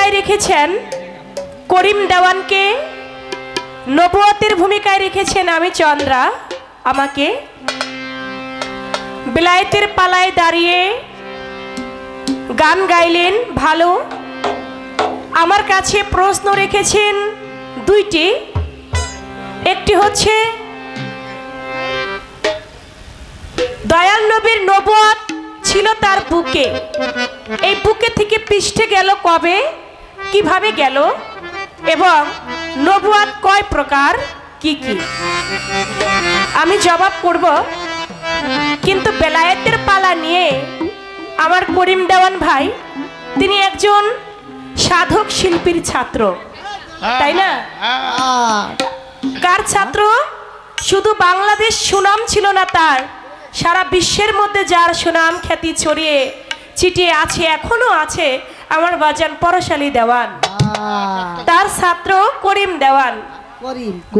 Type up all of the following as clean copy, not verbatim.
ভূমিকায় রেখেছেন করিম দেওয়ানকে, নবুয়তের ভূমিকায় রেখেছেন আমি চন্দ্রা আমাকে। বেলায়েতের পালায় দাঁড়িয়ে গান গাইলেন ভালো। আমার কাছে প্রশ্ন রেখেছেন দুইটি, একটি হচ্ছে দয়াল নবীর নবুয়ত ছিল তার বুকে, এই বুকে থেকে পৃষ্ঠে গেল কবে, কিভাবে গেল, এবং নবুয়ত কয় প্রকার, কি কি। আমি জবাব করব, কিন্তু বেলায়েতের পালা নিয়ে আমার করিম দেওয়ান ভাই তিনি একজন সাধক শিল্পীর ছাত্র, তাই না? কার ছাত্র? শুধু বাংলাদেশ সুনাম ছিল না তার, সারা বিশ্বের মধ্যে যার সুনাম খ্যাতি ছড়িয়ে ছিটিয়ে আছে, এখনো আছে আমার বাজান পরশালী দেওয়ান, তার ছাত্র করিম দেওয়ান।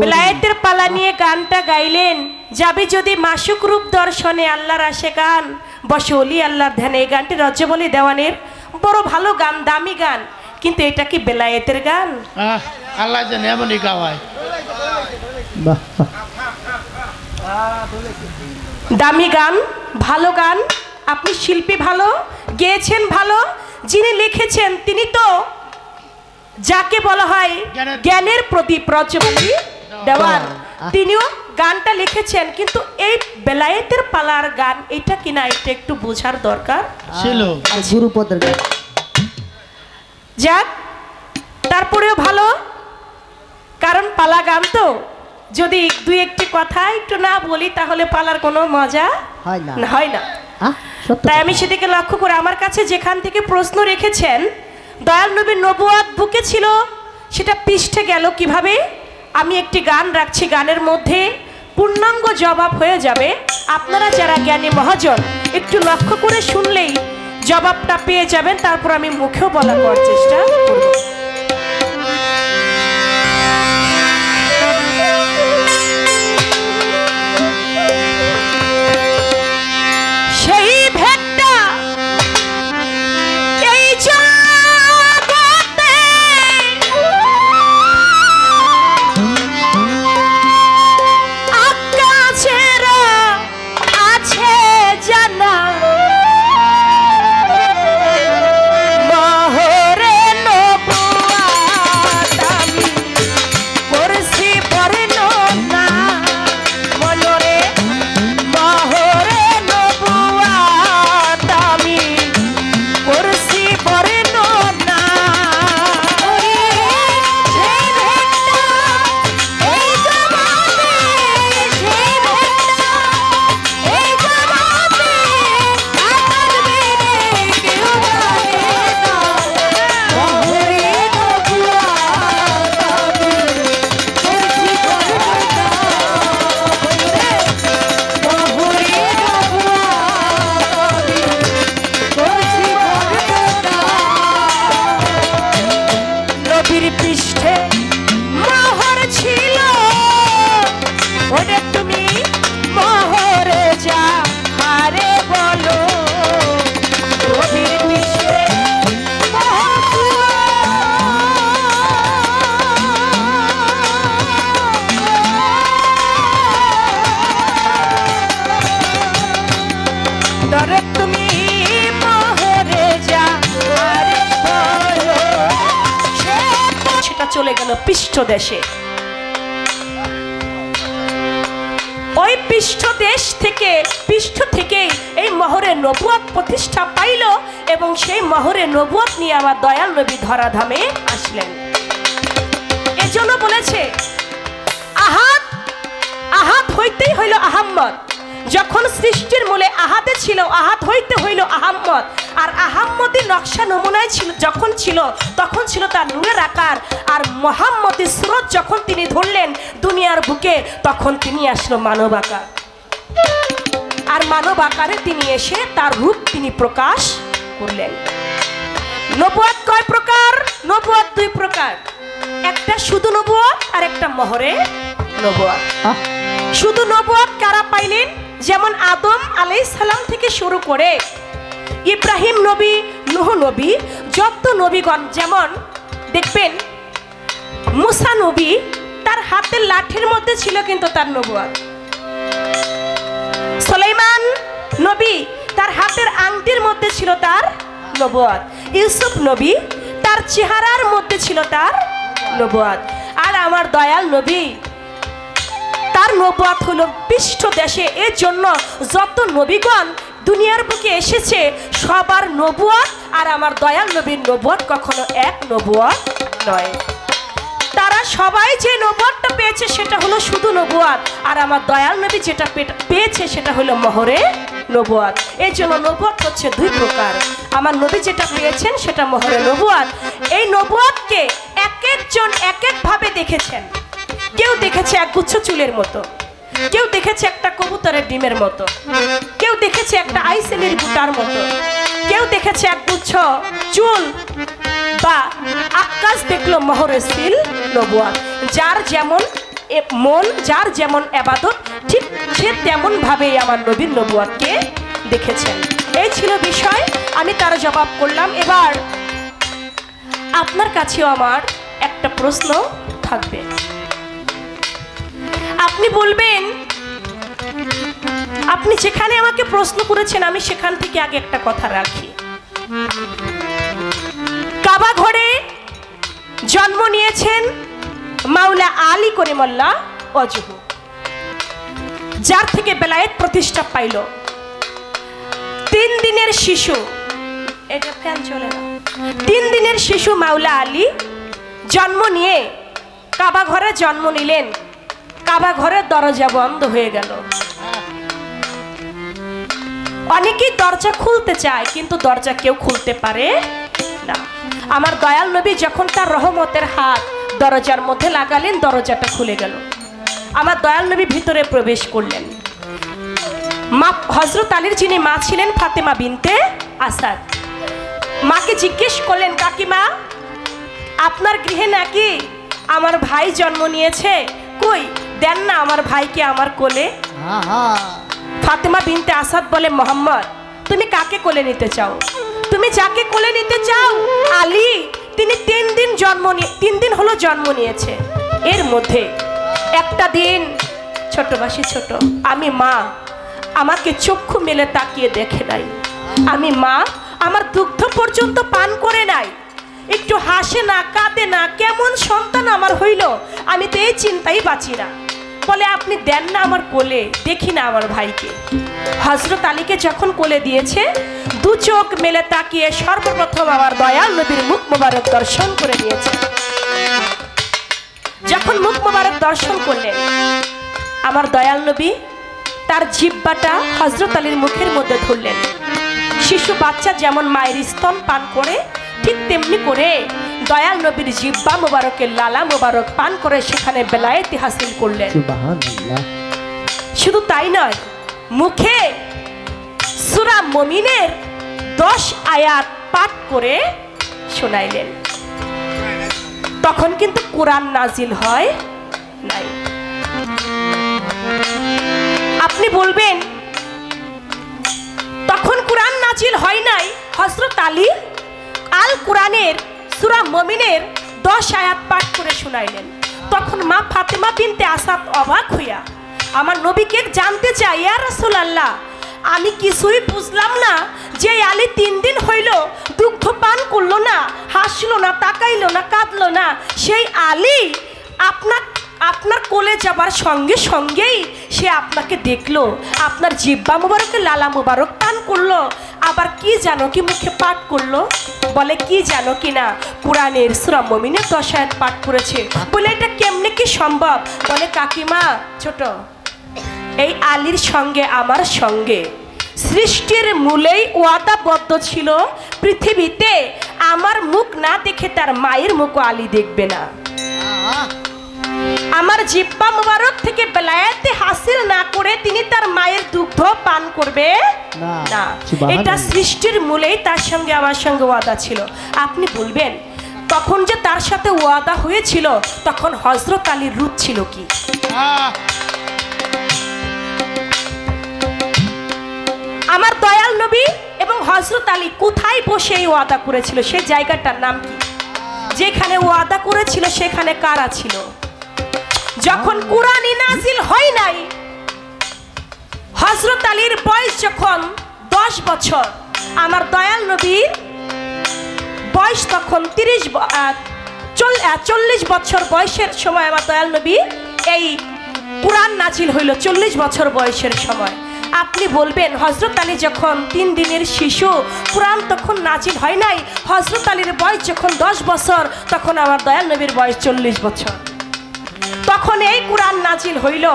বেলায়েতের পালা নিয়ে গানটা গাইলেন, যাবি যদি মাসুক রূপ দর্শনে আল্লাহর আশেকান বসে অলি আল্লাহর ধ্যানে। এই গানটি রজ্জবলি দেওয়ানের বড় ভালো গান, দামি গান, কিন্তু এটা কি বেলায়েতের গান? আল্লাহ জানে এমনই গাওয়ায়। দামি গান, ভালো গান, আপনি শিল্পী ভালো, গেয়েছেন ভালো, যিনি লিখেছেন তিনি তো যাকে বলা হয় জ্ঞানের প্রদীপ রজ্জবলি দেওয়ান, তিনিও গানটা লিখেছেন। কিন্তু এই বেলায়েতের পালার গান এটা কিনা এটা একটু বোঝার দরকার ছিল, গুরুপদের গান। যাক, তারপরেও ভালো, কারণ পালা গান তো যদি দুই একটি কথা একটু না বলি তাহলে পালার কোনো মজা হয় না। তাই আমি সেদিকে লক্ষ্য করে আমার কাছে যেখান থেকে প্রশ্ন রেখেছেন দয়াল নবীর নবুয়ত বুকে ছিল, সেটা পৃষ্ঠে গেল কিভাবে, আমি একটি গান রাখছি, গানের মধ্যে পূর্ণাঙ্গ জবাব হয়ে যাবে। আপনারা যারা জ্ঞানী মহাজন একটু লক্ষ্য করে শুনলেই জবাবটা পেয়ে যাবেন, তারপর আমি মুখেও বলা করার চেষ্টা করব। চলে গেল পৃষ্ঠ দেশে, ওই পৃষ্ঠ দেশ থেকে পৃষ্ঠ থেকে এই মহরে নবুয়ত প্রতিষ্ঠা পাইল, এবং সেই মহরে নবুয়ত নিয়ে আমার দয়াল নবী ধরাধামে আসলেন। এজন্য বলেছে আহাদ, আহাদ হইতেই হইল আহাম্মদ। যখন সৃষ্টির মূলে আহাদে ছিল, আহাদ হইতে হইল আহাম্মদ। আর আহাম্মদী নকশা নমুনায় ছিল যখন ছিল, তখন ছিল তার নূরের আকার। আর মোহাম্মদী সুরত যখন তিনি ধরলেন দুনিয়ার বুকে, তখন তিনি আসলো মানব আকার। আর মানব আকারে তিনি এসে তার রূপ তিনি প্রকাশ করলেন। নবুয়ত কয় প্রকার? নবুয়ত দুই প্রকার, একটা শুধু নবুয়ত আর একটা মহরে নবুয়ত। শুধু নবুয়ত কারা পাইলেন? যেমন আদম আলাইহিস সালাম থেকে শুরু করে ইব্রাহিম নবী, নূহ নবী, যত নবীগণ, যেমন দেখবেন মুসা নবী তার হাতের লাঠির মধ্যে ছিল কিন্তু তার নবুয়ত। সুলাইমান নবী তার হাতের আংটির মধ্যে ছিল তার নবুয়ত। ইউসুফ নবী তার চেহারার মধ্যে ছিল তার নবুয়ত। আর আমার দয়াল নবী তার নবুয়ত হলো পৃষ্ঠ দেশে। এর জন্য যত নবীগণ দুনিয়ার বুকে এসেছে সবার নবুয়ত আর আমার দয়াল নবীর নবুয়ত কখনো এক নবুয়ত নয়। তারা সবাই যে নবুয়তটা পেয়েছে সেটা হলো শুধু নবুয়ত, আর আমার দয়াল নবী যেটা পেয়েছে সেটা হলো মোহরে নবুয়ত। এই জন্য নবুয়ত হচ্ছে দুই প্রকার। আমার নবী যেটা পেয়েছেন সেটা মোহরে নবুয়ত। এই নবুয়তকে এক একজন এক একভাবে দেখেছেন। কেউ দেখেছে একগুচ্ছ চুলের মতো, কেউ দেখেছে একটা কবুতরের ডিমের মতো, কেউ দেখেছে একটা আইসেলের গুটার মতো, কেউ দেখেছে একগুচ্ছ চুল বা আকাশ দেখলো মোহরে সিল নবুয়ত। যার যেমন মন, যার যেমন ইবাদত, ঠিক সে তেমন ভাবেই আমার নবীর নবুয়তকে দেখেছেন। এই ছিল বিষয়, আমি তার জবাব করলাম। এবার আপনার কাছেও আমার একটা প্রশ্ন থাকবে। আপনি বলবেন, আপনি যেখানে আমাকে প্রশ্ন করেছেন আমি সেখান থেকে আগে একটা কথা রাখি। কাবা ঘরে জন্ম নিয়েছেন মাওলা আলী করিমুল্লাহ ওয়াজহু, যার থেকে বেলায়েত প্রতিষ্ঠা পাইল। 3 দিনের শিশু, এটা ফ্যান চলে না, 3 দিনের শিশু মাওলা আলী জন্ম নিয়ে কাবা ঘরে জন্ম নিলেন। কাবা ঘরের দরজা বন্ধ হয়ে গেল। অনেকেই দরজা খুলতে চায় কিন্তু দরজা কেউ খুলতে পারে না। আমার দয়াল নবী যখন তার রহমতের হাত দরজার মধ্যে লাগালেন, দরজাটা খুলে গেল। আমার দয়াল নবী ভিতরে প্রবেশ করলেন। মা হযরত আলীর যিনি মা ছিলেন ফাতেমা বিনতে আসাদ, মাকে জিজ্ঞেস করলেন, কাকিমা আপনার গৃহে নাকি আমার ভাই জন্ম নিয়েছে, কই দেন না আমার ভাইকে আমার কোলে। ফাতেমা বিনতে আসাদ বলে, মোহাম্মদ তুমি কাকে কোলে নিতে চাও? তুমি যাকে কোলে নিতে চাও আলী, তিনি 3 দিন হলো জন্ম নিয়েছে। এর মধ্যে একটা দিন ছোটবাসী ছোট, আমি মা, আমাকে চক্ষু মেলে তাকিয়ে দেখে নাই। আমি মা, আমার দুগ্ধ পর্যন্ত পান করে নাই, একটু হাসে না, কাঁদে না, কেমন সন্তান আমার হইল, আমি তো এই চিন্তাই বাঁচি না। বলে আপনি দেন না আমার কোলে, দেখি না আমার ভাইকে। হযরত আলীকে যখন কোলে দিয়েছে, 2 চোখ মেলে তাকিয়ে সর্বপ্রথম আমার দয়াল নবীর মুখ মোবারক দর্শন করে নিয়েছে। যখন মুখ মোবারক দর্শন করলেন, আমার দয়াল নবী তার জিহ্বাটা হযরত আলীর মুখের মধ্যে ধরলেন। শিশু বাচ্চা যেমন মায়ের স্তন পান করে ঠিক তেমনি করে দয়াল নবীর জিহ্বা মোবারকের লালা মোবারক পান করে সেখানে বেলায়েত হাসিল করলেন। সুবহানাল্লাহ। শুধু তাই নয়, মুখে সূরা মুমিনের 10 আয়াত পাঠ করে শোনাইলেন। তখন কিন্তু কোরআন নাজিল হয় নাই। আপনি বলবেন তখন কোরআন নাজিল হয় নাই, হযরত আলী আল কোরআনের সূরা মুমিনের 10 আয়াত পাঠ করে শোনাইলেন। তখন মা ফাতেমা বিনতে আসাদ অবাক হইয়া আমার নবীকে জানতে চাই, ইয়া রাসূলুল্লাহ আমি কিছুই বুঝলাম না যে আলী 3 দিন হইল দুগ্ধ পান করলো না, হাসলো না, তাকাইলো না, কাঁদলো না, সেই আলী আপনার কোলে যাবার সঙ্গে সঙ্গেই সে আপনাকে দেখলো, আপনার জিহ্বা মুবারকে লালা মুবারক পান করলো, আবার কি জানো কি মুখে পাঠ করলো? বলে কি জানো কি না, কোরআনের সূরা মুমিনের 10 আয়াত পাঠ করেছে। বলে এটা কেমনে কি সম্ভব? বলে কাকিমা ছোট, এই আলীর সঙ্গে আমার সঙ্গে সৃষ্টির মূলেই ওয়াদাবদ্ধ ছিল, পৃথিবীতে আমার মুখ না দেখে তার মায়ের মুখও আলী দেখবে না। আমার জিহ্বা মুবারক থেকে বেলায়েতে হাসিল না করে তিনি তার মায়ের দুগ্ধ পান করবে না। এটা সৃষ্টির মূলেই তার সঙ্গে আমার সঙ্গে ওয়াদা ছিল। আপনি বলবেন তখন যে তার সাথে ওয়াদা হয়েছিল তখন হযরত আলীর রূপ ছিল কি? আমার দয়াল নবী এবং হযরত আলী কোথায় বসে এই ওয়াদা করেছিল, সেই জায়গাটার নাম কি? যেখানে ওয়াদা করেছিল সেখানে কারা ছিল? যখন কুরআনই নাজিল হয় নাই, হযরত আলীর বয়স যখন 10 বছর, আমার দয়াল নবীর বয়স তখন 40 বছর বয়সের সময় আমার দয়াল নবী এই কুরআন নাজিল হইল 40 বছর বয়সের সময়। আপনি বলবেন হযরত আলী যখন 3 দিনের শিশু, কুরআন তখন নাজিল হয় নাই, হযরত আলীর বয়স যখন 10 বছর, তখন আমার দয়াল নবীর বয়স 40 বছর, তখন এই কুরআন নাজিল হইল।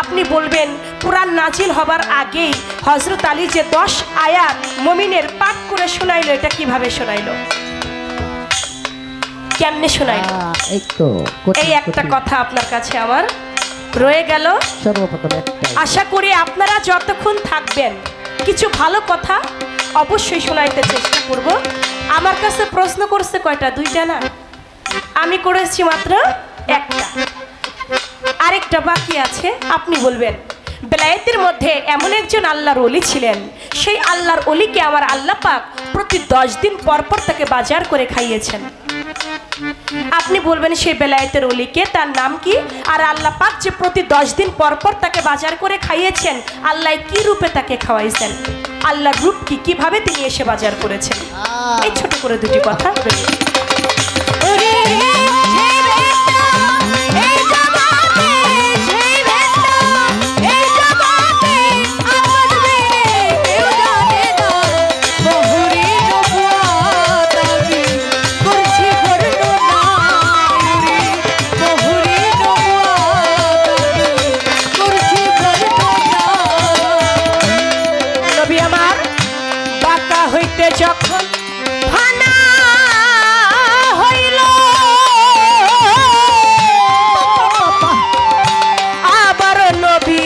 আপনি বলবেন কুরআন নাজিল হবার আগেই হযরত আলী যে 10 আয়াত মুমিনের পাঠ করে শোনাইলো, এটা কিভাবে শোনাইলো, কেমনে শোনাইলো? এই একটা কথা আপনার কাছে আমার রয়ে গেল। সর্বপ্রথম একটাই, আশা করি আপনারা যতক্ষণ থাকবেন কিছু ভালো কথা অবশ্যই শোনাইতে চেষ্টা করব। আমার কাছে প্রশ্ন করছে কয়টা? 2টা না, আমি করেছি মাত্র 1টা, আরেকটা বাকি আছে। আপনি বলবেন বেলায়েতের মধ্যে এমন একজন আল্লাহর ওলি ছিলেন, সেই আল্লাহর ওলিকে আমার আল্লাহ পাক প্রতি 10 দিন পর পর তাকে বাজার করে খাইয়েছেন। আপনি বলবেন সেই বেলায়েতের ওলিকে, তার নাম কি? আর আল্লাহ পাক যে প্রতি 10 দিন পর পর তাকে বাজার করে খাইয়েছেন, আল্লাহ কি রূপে তাকে খাওয়াইছেন, আল্লাহর রূপ কি, কিভাবে তিনি এসে বাজার করেছেন? এই ছোট করে 2টি কথা বলি। যখন ফানা হইল আবার নবী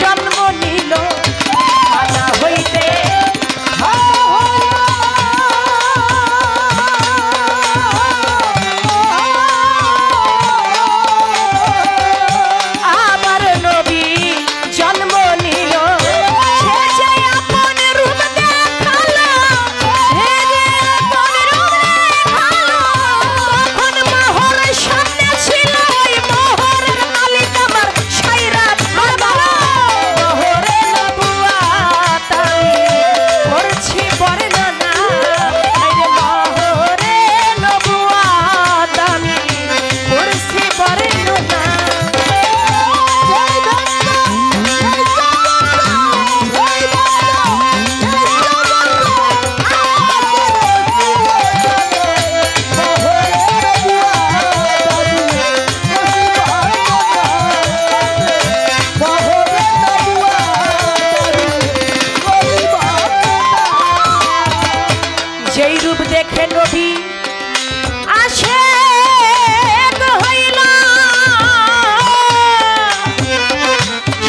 জন্ম নিল, ফানা হইতে আবার নবী জন্ম নিল, দেখে নবী আসে হইল,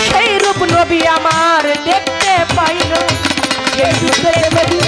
সেই রূপ নবী আমার দেখতে পাইল, সেই রূপ দেখে নবী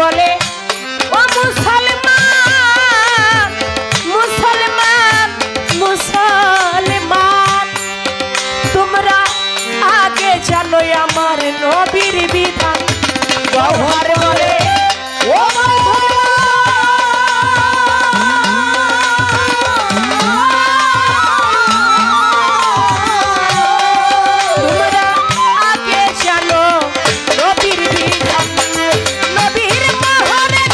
বলে ও মুসলমান, মুসলমান, মুসলমান, তোমরা আগে জানো আমার নবীর বিধান। গওহর বলে ও তোমরা আগে জানো নবীর বিধান, নবীর মহরে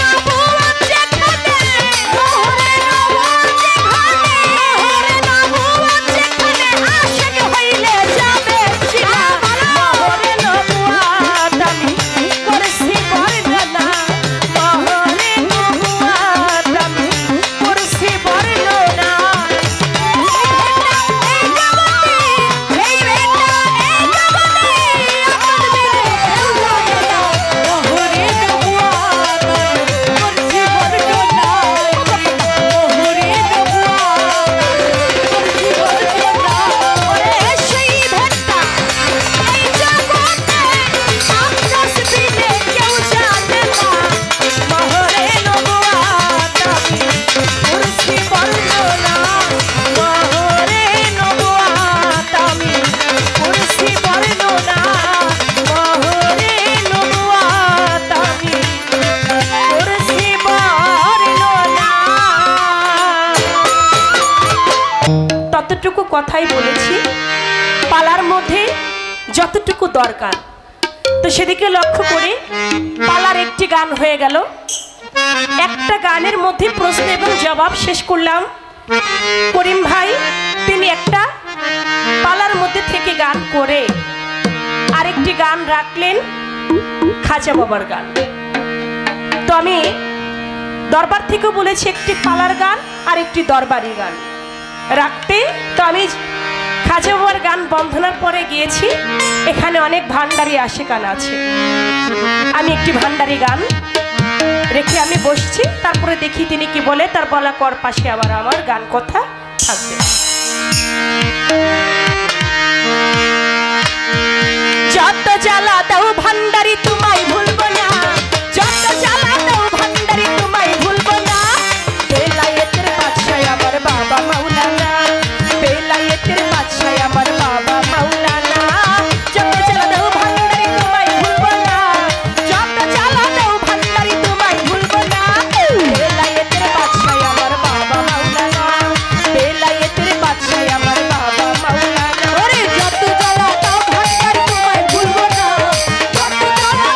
যতটুকু কথাই বলেছি পালার মধ্যে যতটুকু দরকার, তো সেদিকে লক্ষ্য করে পালার একটি গান হয়ে গেল। একটা গানের মধ্যে প্রশ্ন এবং জবাব শেষ করলাম। করিম ভাই তিনি একটা পালার মধ্যে থেকে গান করে আরেকটি গান রাখলেন, খাজা বাবার গান। তো আমি দরবার থেকেও বলেছি একটি পালার গান আর একটি দরবারি গান রাখতে। তো আমি খাজা বাবার গান বন্ধনার পরে গিয়েছি, এখানে অনেক ভান্ডারি আশিকান আছে, আমি একটি ভান্ডারি গান রেখে আমি বসছি, তারপরে দেখি তিনি কি বলে, তার বলা কর পাশে আবার আমার গান কথা থাকবে। যত জ্বালা দাও ভান্ডারি তোমায় ভুলবো না, যত জ্বালা দাও ভান্ডারি তোমায় ভুলবো না, বেলায়েতের বাদশাহ আমার বাবা মাওলানা, বেলায়েতের বাদশাহ আমার বাবা মাওলানা, যত জ্বালা দাও ভান্ডারি তোমায় ভুলবো না, যত জ্বালা দাও ভান্ডারি তোমায় ভুলবো না, বেলায়েতের বাদশাহ আমার বাবা মাওলানা, বেলায়েতের বাদশাহ আমার বাবা মাওলানা। ওরে যত জ্বালা দাও ভান্ডারি তোমায় ভুলবো না, যত জ্বালা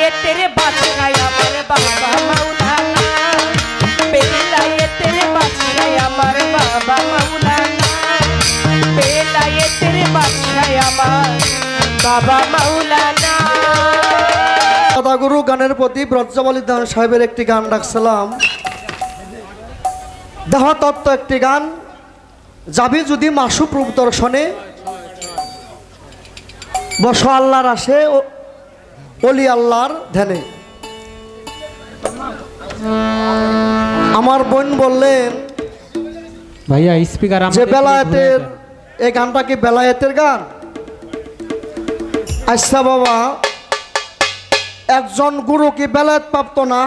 বেলায়েতের বাদশাহ আমার বাবা মাওলানা, বেলায়েতের বাদশাহ আমার বাবা মাওলানা, বেলায়েতের বাদশাহ আমার বাবা মাওলানা। দাদাগুরু গানের প্রতি ব্রজবলী দান সাহেবের একটি গান রাখছিলাম, দেহতত্ত্ব একটি গান। যাবি যদি মাসুপ রূপ দর্শনে, বস আল্লাহর আসে অলি আল্লাহর ধ্যানে। আমার বোন বললেন ভাইয়া স্পিকার যে বেলায়েতের এই গানটা কি বেলায়েতের গান? আচ্ছা বাবা, একজন গুরু কি বেলায়েত প্রাপ্ত না?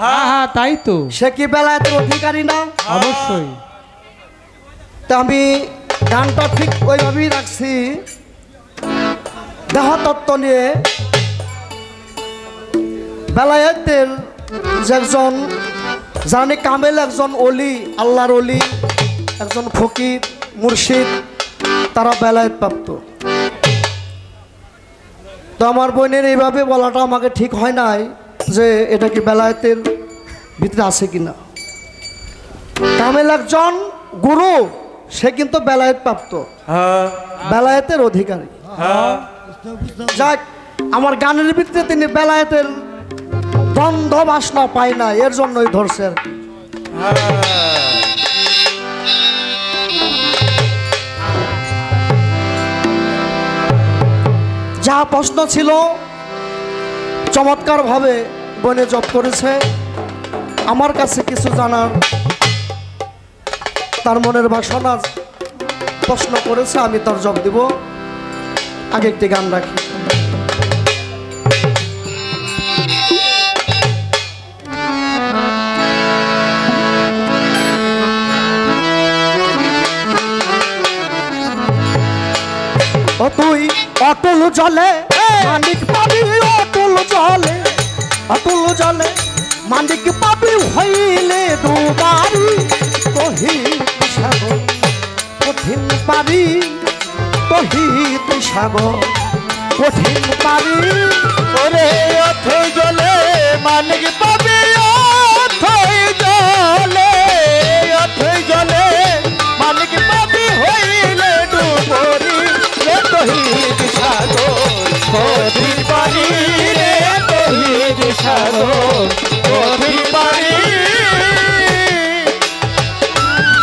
হ্যাঁ হ্যাঁ তাই তো, সে কি বেলায়েতের অধিকারী না? অবশ্যই। তা আমি গানটা ঠিক ওইভাবেই রাখছি, দেহতত্ত্ব নিয়ে। বেলায়েতের যে একজন জানি কামেল, একজন অলি, আল্লাহর অলি, একজন ফকির মুর্শিদ, তারা বেলায়েত প্রাপ্ত। তো আমার বোনের এইভাবে বলাটা আমাকে ঠিক হয় নাই যে এটা কি বেলায়েতের ভিতরে আছে কিনা। কামেল একজন গুরু, সে কিন্তু বেলায়েত প্রাপ্ত, বেলায়েতের অধিকারী। যাক, আমার গানের ভিতরে তিনি বেলায়েতের গন্ধ বাসনা পায় না, এর জন্যই ধরছে আর কি। যা প্রশ্ন ছিল চমৎকার ভাবে বনে জব করেছে। আমার কাছে কিছু জানার, তার মনের বাসনা প্রশ্ন করেছে, আমি তার জবাব দিব। আগে একটি গান রাখি। ও তুই অটল জলে মানিক পাবি, অটল জলে, অটল জলে মানিক পাবি হইলে দুবারি। তহিত সাগর কঠিন পারি, তহিত সাগর কঠিন পারি। ওরে অথই জলে মানিক পাবি, অথই জলে, অথই জলে মানিক পাবি হইলে ডুবরি। রে তহিত সাগর কঠিন পারি, রে তহিত সাগর কঠিন পারি।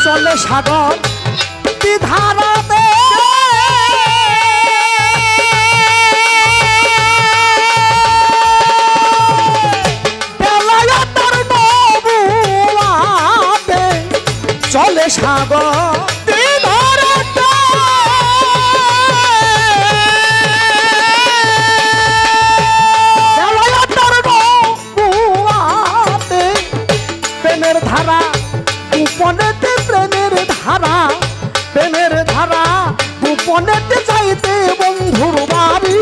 চলে সাগর ধারাতে, বেলায়েতের নবুয়াতে চলে সাগর ধারাতে। বেলায়েতের নবুয়াতে প্রেমের ধারা গোপনেতে, প্রেমের ধারা, প্রেমের ধারা গোপনেতে যাইতে বন্ধুর বাড়ি।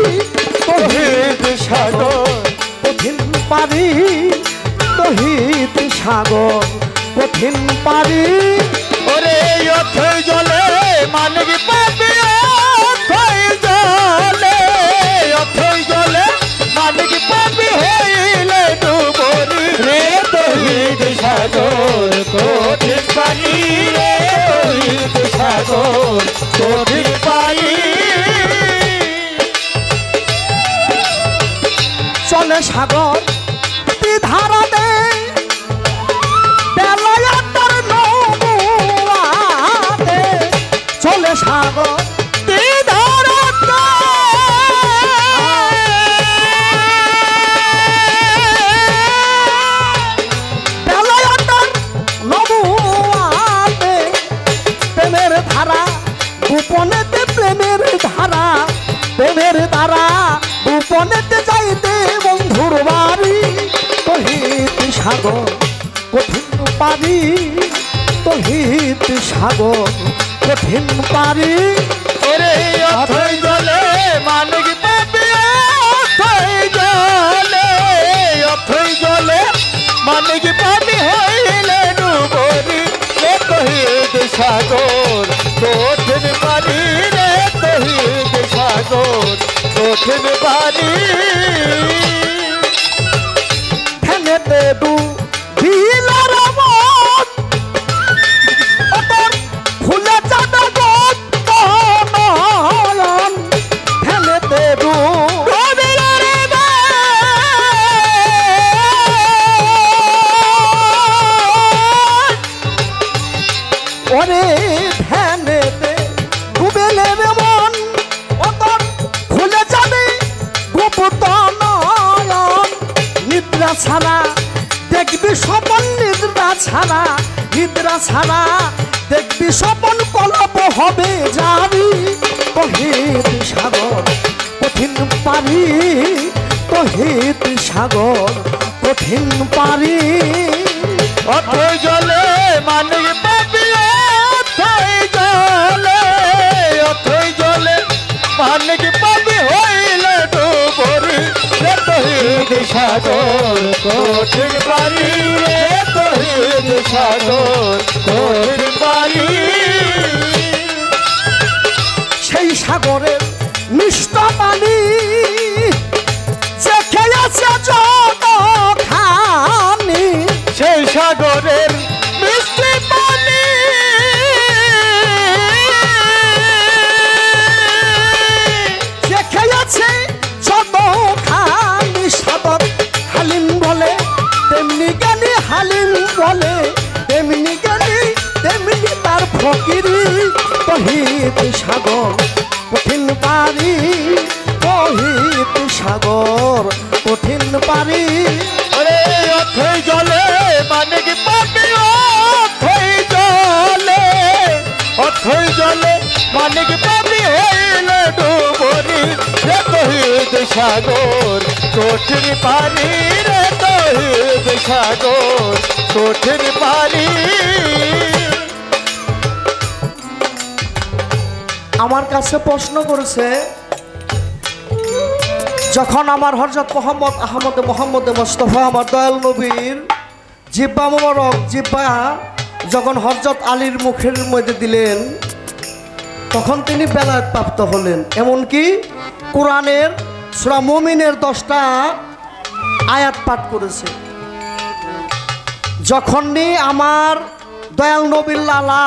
তহিত সাগর কঠিন পারি, তহিত সাগর কঠিন পারি। ওরে অথই জলে মানিক পাবি, অথই জলে, অথই জলে মানিক পাবি হইলে ডুবরি। রে তহিত সাগর কঠিন পারি, রে তহিত সাগর কঠিন পারি। চলে সাগর ধারাতে, বেলায়েতের নবুয়াতে চলে সাগর ধারাতে। বেলায়েতের নবুয়াতে প্রেমের ধারা গোপনেতে, প্রেমের ধারা, প্রেমের ধারা গোপনেতে যাইতে বন্ধুর বাড়ি। তহিত সাগর কঠিন পারি, তহিত সাগর কঠিন পারি। ওরে অথই জলে মানিক পাবি, অথই জলে, অথই জলে মানিক পাবি হইলে ডুবরি। রে তহিত সাগর কঠিন পারি, রে তহিত সাগর কঠিন পারি। ছাড়া দেখবি স্বপন, নিদ্রা ছাড়া নিদ্রা ছাড়া দেখবি স্বপন, কলব হবে জারি। তহিদ সাগর কঠিন পারি, তহিদ সাগর কঠিন পারি। অথই জলে মানিক পাবি, অথই জলে, অথই জলে মানিক পাবি হইলে ডুবরি। রে তহিদ সাগর কঠিন পারি, রে তহিদ সাগর কঠিন পারি। সেই সাগরের মিষ্ট পানি যে খেয়েছে যত খানি, সেই সাগরের মিষ্টি পানি যে খেয়েছে যত খানি। সাদত হালিম বলে তেমনি জ্ঞানী, হালিম বলে তেমনি জ্ঞানী, তেমনি তার ফকিরি। তহিদ সাগর কঠিন পারি, তহিদ সাগর কঠিন পারি। ওরে অথই জলে মানিক পাবি, অথই জলে, অথই জলে মানিক পাবি হইলে ডুবরি। রে তহিদ সাগর কঠিন পানি, রে তহিদ সাগর কঠিন পানি। আমার কাছে প্রশ্ন করেছে, যখন আমার হযরত মোহাম্মদ মুস্তাফা আমার দয়াল নবীর জিব্বা মোবারক, জিব্বা যখন হযরত আলীর মুখের মধ্যে দিলেন, তখন তিনি বেলায়েত প্রাপ্ত হলেন। এমনকি কোরআনের সূরা মুমিনের 10টা আয়াত পাঠ করেছে। যখনই আমার দয়াল নবীর লালা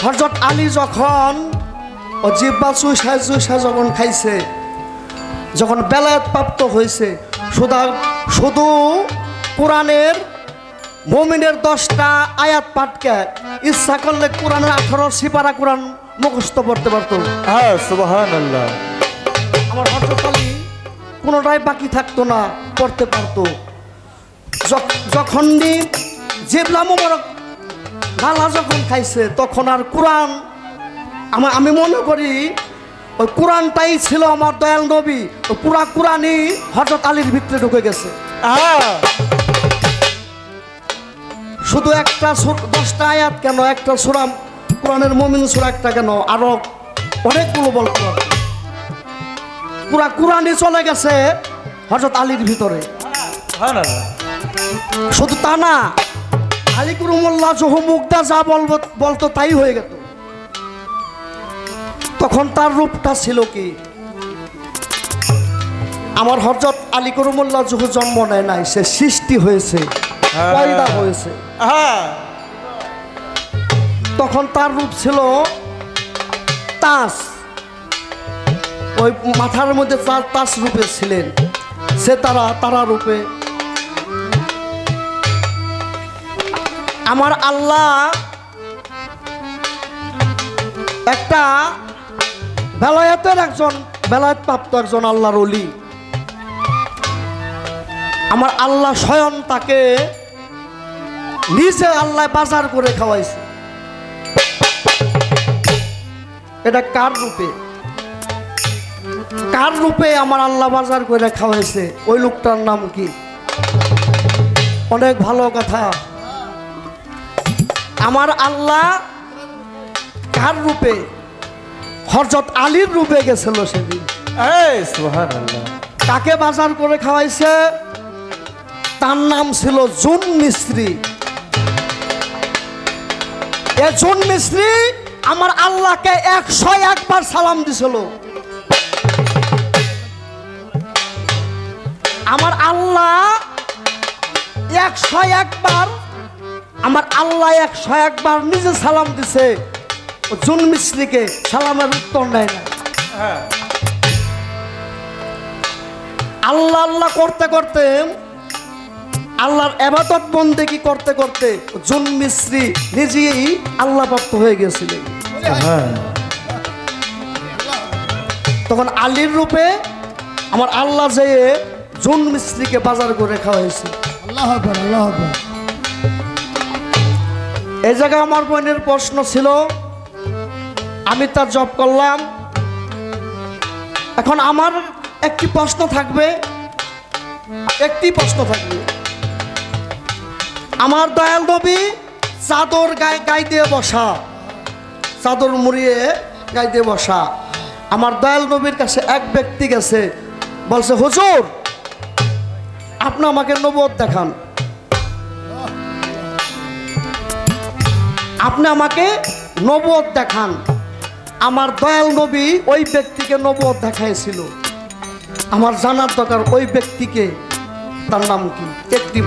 হযরত আলী যখন ও জিব্বা চুষা চুষা যখন খাইছে, যখন বেলায়েত প্রাপ্ত হয়েছে, শুধু কোরআনের মুমিনের 10টা আয়াত পাঠকে ইচ্ছা করলে কোরআনের 18 সিপারা কোরআন মুখস্থ পড়তে পারতো। হ্যাঁ, সুবহানাল্লাহ। আমার হযরত আলী কোনোটাই বাকি থাকতো না, পড়তে পারতো। যখনই জিবলা মোবারক লালা যখন খাইছে, তখন আর কোরআন, আমি মনে করি ওই কোরআনটাই ছিল আমার দয়াল নবী, ওই পুরা কোরআনই হযরত আলীর ভিতরে ঢুকে গেছে। শুধু একটা 10টা আয়াত কেন, একটা সূরা কোরআনের মুমিন সূরা একটা কেন, আরো অনেকগুলো বলতে পারতো। পুরা কোরআনই চলে গেছে হযরত আলীর ভিতরে। শুধু তা না, আলী কুরুমুল্লাহ জহু মুগ্ধা যা বলতো তাই হয়ে গেত। তখন তার রূপটা ছিল কি, আমার হযরত আলী কুরুমুল্লাহ জহু জন্ম নেয় নাই, সে সৃষ্টি হয়েছে, পয়দা হয়েছে। তখন তার রূপ ছিল তাস, ওই মাথার মধ্যে তাস রূপে ছিলেন, সে তারা রূপে। আমার আল্লাহ একটা বেলায়েত প্রাপ্ত একজন আল্লাহর ওলি, আমার আল্লাহ স্বয়ং তাকে নিজে আল্লাহ বাজার করে খাওয়াইছে। এটা কার রূপে, কার রূপে আমার আল্লাহ বাজার করে খাওয়াইছে? ওই লোকটার নাম কি? অনেক ভালো কথা। আমার আল্লাহ কার রূপে? হযরত আলীর রূপে গেছিল সেদিন। সুবহানাল্লাহ। কাকে বাজার করে খাওয়াইছে? তার নাম ছিল জুন মিস্ত্রি। এ জুন মিস্ত্রি আমার আল্লাহকে 101 বার সালাম দিছিল। আমার আল্লাহ 101 বার, আমার আল্লাহ 101 বার নিজে সালাম দিছে। জুন মিস্ত্রিকে সালামের উত্তর নেয় না। আল্লাহ আল্লাহ করতে করতে, আল্লাহর ইবাদত বন্দেগী করতে করতে জুন মিস্ত্রি নিজেই আল্লাহ ভক্ত হয়ে গেছিলেন। তখন আলীর রূপে আমার আল্লাহ যে জুন মিস্ত্রিকে বাজার করে খাওয়াইছি। আল্লাহ আকবার, আল্লাহ আকবার। এই জায়গায় আমার বোনের প্রশ্ন ছিল, আমি তার জব করলাম। এখন আমার একটি প্রশ্ন থাকবে, আমার দয়াল নবী চাদর গায়ে দিয়ে বসা, চাদর মুড়িয়ে গায়ে দিয়ে বসা। আমার দয়াল নবীর কাছে এক ব্যক্তি গেছে, বলছে হুজুর আপনি আমাকে নবুয়ত দেখান, আপনি আমাকে নবুয়ত দেখান। আমার দয়াল নবী ওই ব্যক্তিকে নবুয়ত দেখাইছিল। আমার জানার দরকার ওই ব্যক্তিকে, তার নাম কি? একটি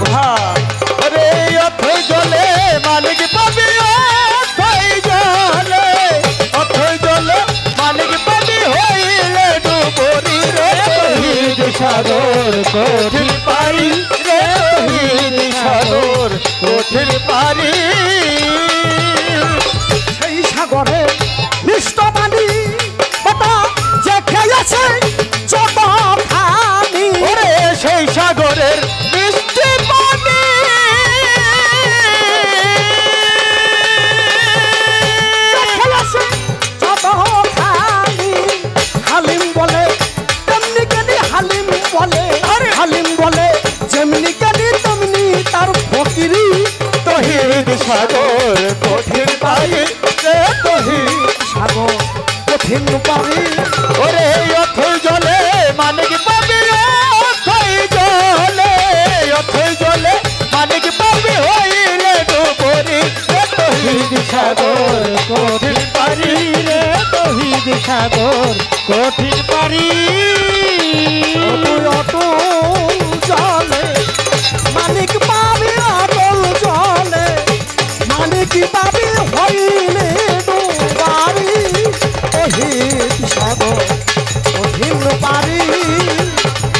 আরে অথই জলে মালিক পাবি, অথই জলে, অথই জলে মালিক পাবি হইলে ডুবরি রে তহিদ সাগর কঠিন পারি রে তহিদ সাগর কঠিন পারি। সেই সাগরে মিষ্ট পানি ওটা যে খেয়েছে যত পানি, ওরে সেই সাগরের মিষ্টি পানি, খেয়েছে যত পানি। হালিম বলে তেমনি কেনি হালিম বলে, হালিম বলে যেমনি কেনি তেমনি তার ফকিরি। তহিদ সাগর কঠিন পারি রে তহিদ সাগর কঠিন পানি। ওরে অথই জলে মানিক পাবি, অথই জলে, অথই জলে মানিক পাবি হইলে ডুবরি রে তহিদ সাগর কঠিন পারি রে তহিদ সাগর কঠিন পারি। অটল জলে মানিক পাবি, অটল জলে মানিক পাবি হইলে ডুবারি। তহিদ সাগর কঠিন পারি,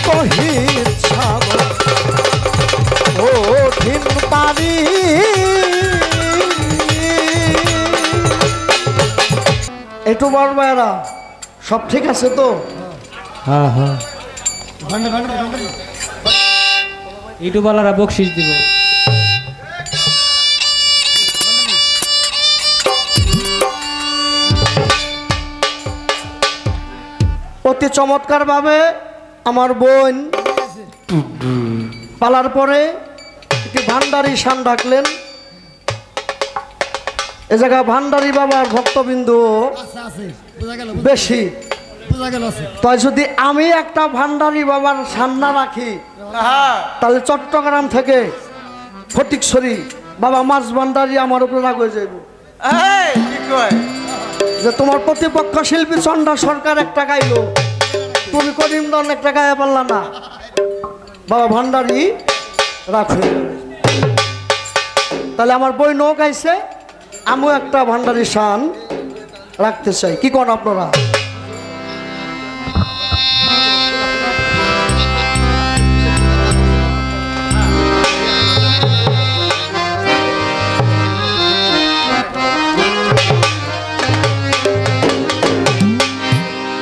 তহিদ সাগর কঠিন পারি। একটু বড় ভাইরা সব ঠিক আছে তো? হ্যাঁ হ্যাঁ, ভান্ডার, ভান্ডার, ভান্ডার। ইউটিউবওয়ালারা বকশিস দিব। অতি চমৎকারভাবে আমার বোন পালার পরে একটি ভান্ডারি শান ডাকলেন। এ জায়গা ভান্ডারি বাবার ভক্তবিন্দু আছে, আছে, বোঝা গেল, বেশি। বোঝা গেল, আছে। তাই যদি আমি একটা ভান্ডারি বাবার শান না রাখি, তাহলে চট্টগ্রাম থেকে ফটিকছড়ি বাবা মাছ ভান্ডারি আমার উপরে রাগ হয়ে যাইব যে তোমার প্রতিপক্ষ শিল্পী চন্ডা সরকার একটা গাইলো, তুমি করিমগঞ্জ একটা গায়ে পারলা না। বাবা ভান্ডারি রাগ হয়ে যাবে। তাহলে আমার বই নৌ গাইছে, আমিও একটা ভান্ডারি শান রাখতে চাই। কি কোন আপনারা?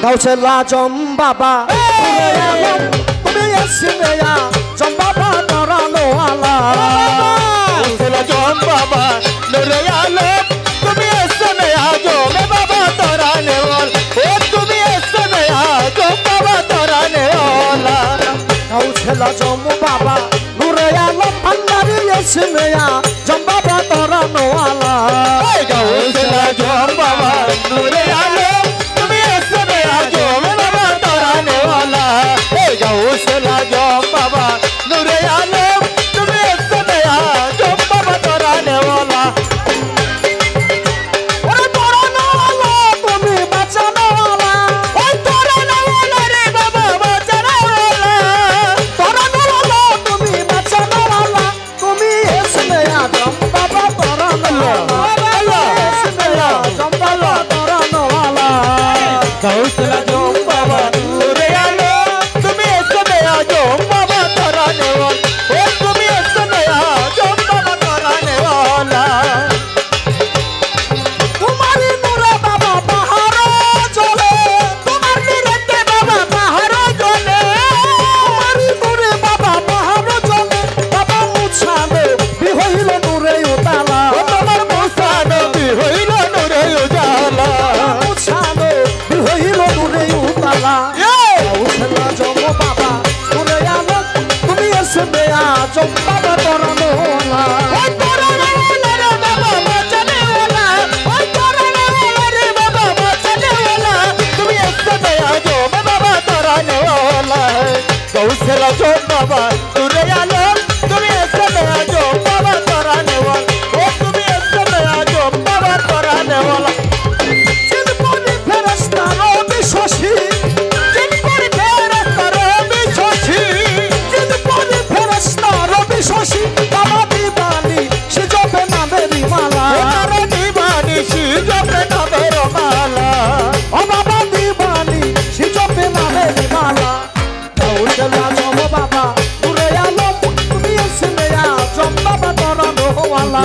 গাউছে লাজম বাবা তুমি এসে জম বাবা তরানো আলা, জম বাবা নুরে আলম তুমি এসে আজো মে বাবা তরানে ওয়াল, ও তুমি এসে আজো বাবা তরানে ওয়ালা। গাউছে লাজম বাবা নুরে আলম ভান্ডারি এসে জম বাবা তরানো আলা। গাউসলা জম বাবা নুরে আলম তুমি এসে আজো মে বাবা তরানে ওয়ালা। গাউসলা জম বাবা নুরে আলম তুমি এসে আজো বাবা তরানে ওয়ালা। ওরে তরানো আলা তুমি বাঁচানো আলা, ওই তরানে ওয়ালা রে বাবা বাঁচানো ওয়ালা। তরানো আলা তুমি বাঁচানো আলা, তুমি এসে জম বাবা তরানো আলা, এসে জম বাবা তরানো আলা। গাউসলা জম বাবা নুরে আলম তুমি এসে আজো বাবা তরানে জম্বা তরানো ওলা ওই তরানো ওলা রে বাবা বাঁচানে ওলা ওই তরানো ওলা রে বাবা বাঁচানে ওলা তুমি এসে দয়া जो बाबा तराने वाला है गौसेला जो बाबा तुरे आलम तुम्हें ऐसे दया जो बाबा तराने वाला ओ तुम्हें ऐसे दया जो बाबा तराने वाला जिन पर फरिश्ता रबी शशि जिन पर फरिश्ता रबी शशि जिन पर फरिश्ता रबी शशि बाबा दीवानी से जो पे ना मेरी माला तारा दीवानी सी जो पे ना मेरा माला ओ बाबा दीवानी से जो पे ना मेरी माला गौसेला जम बाबा तुरे आलम तुम्हें ऐसे दया जम बाबा तरानो वाला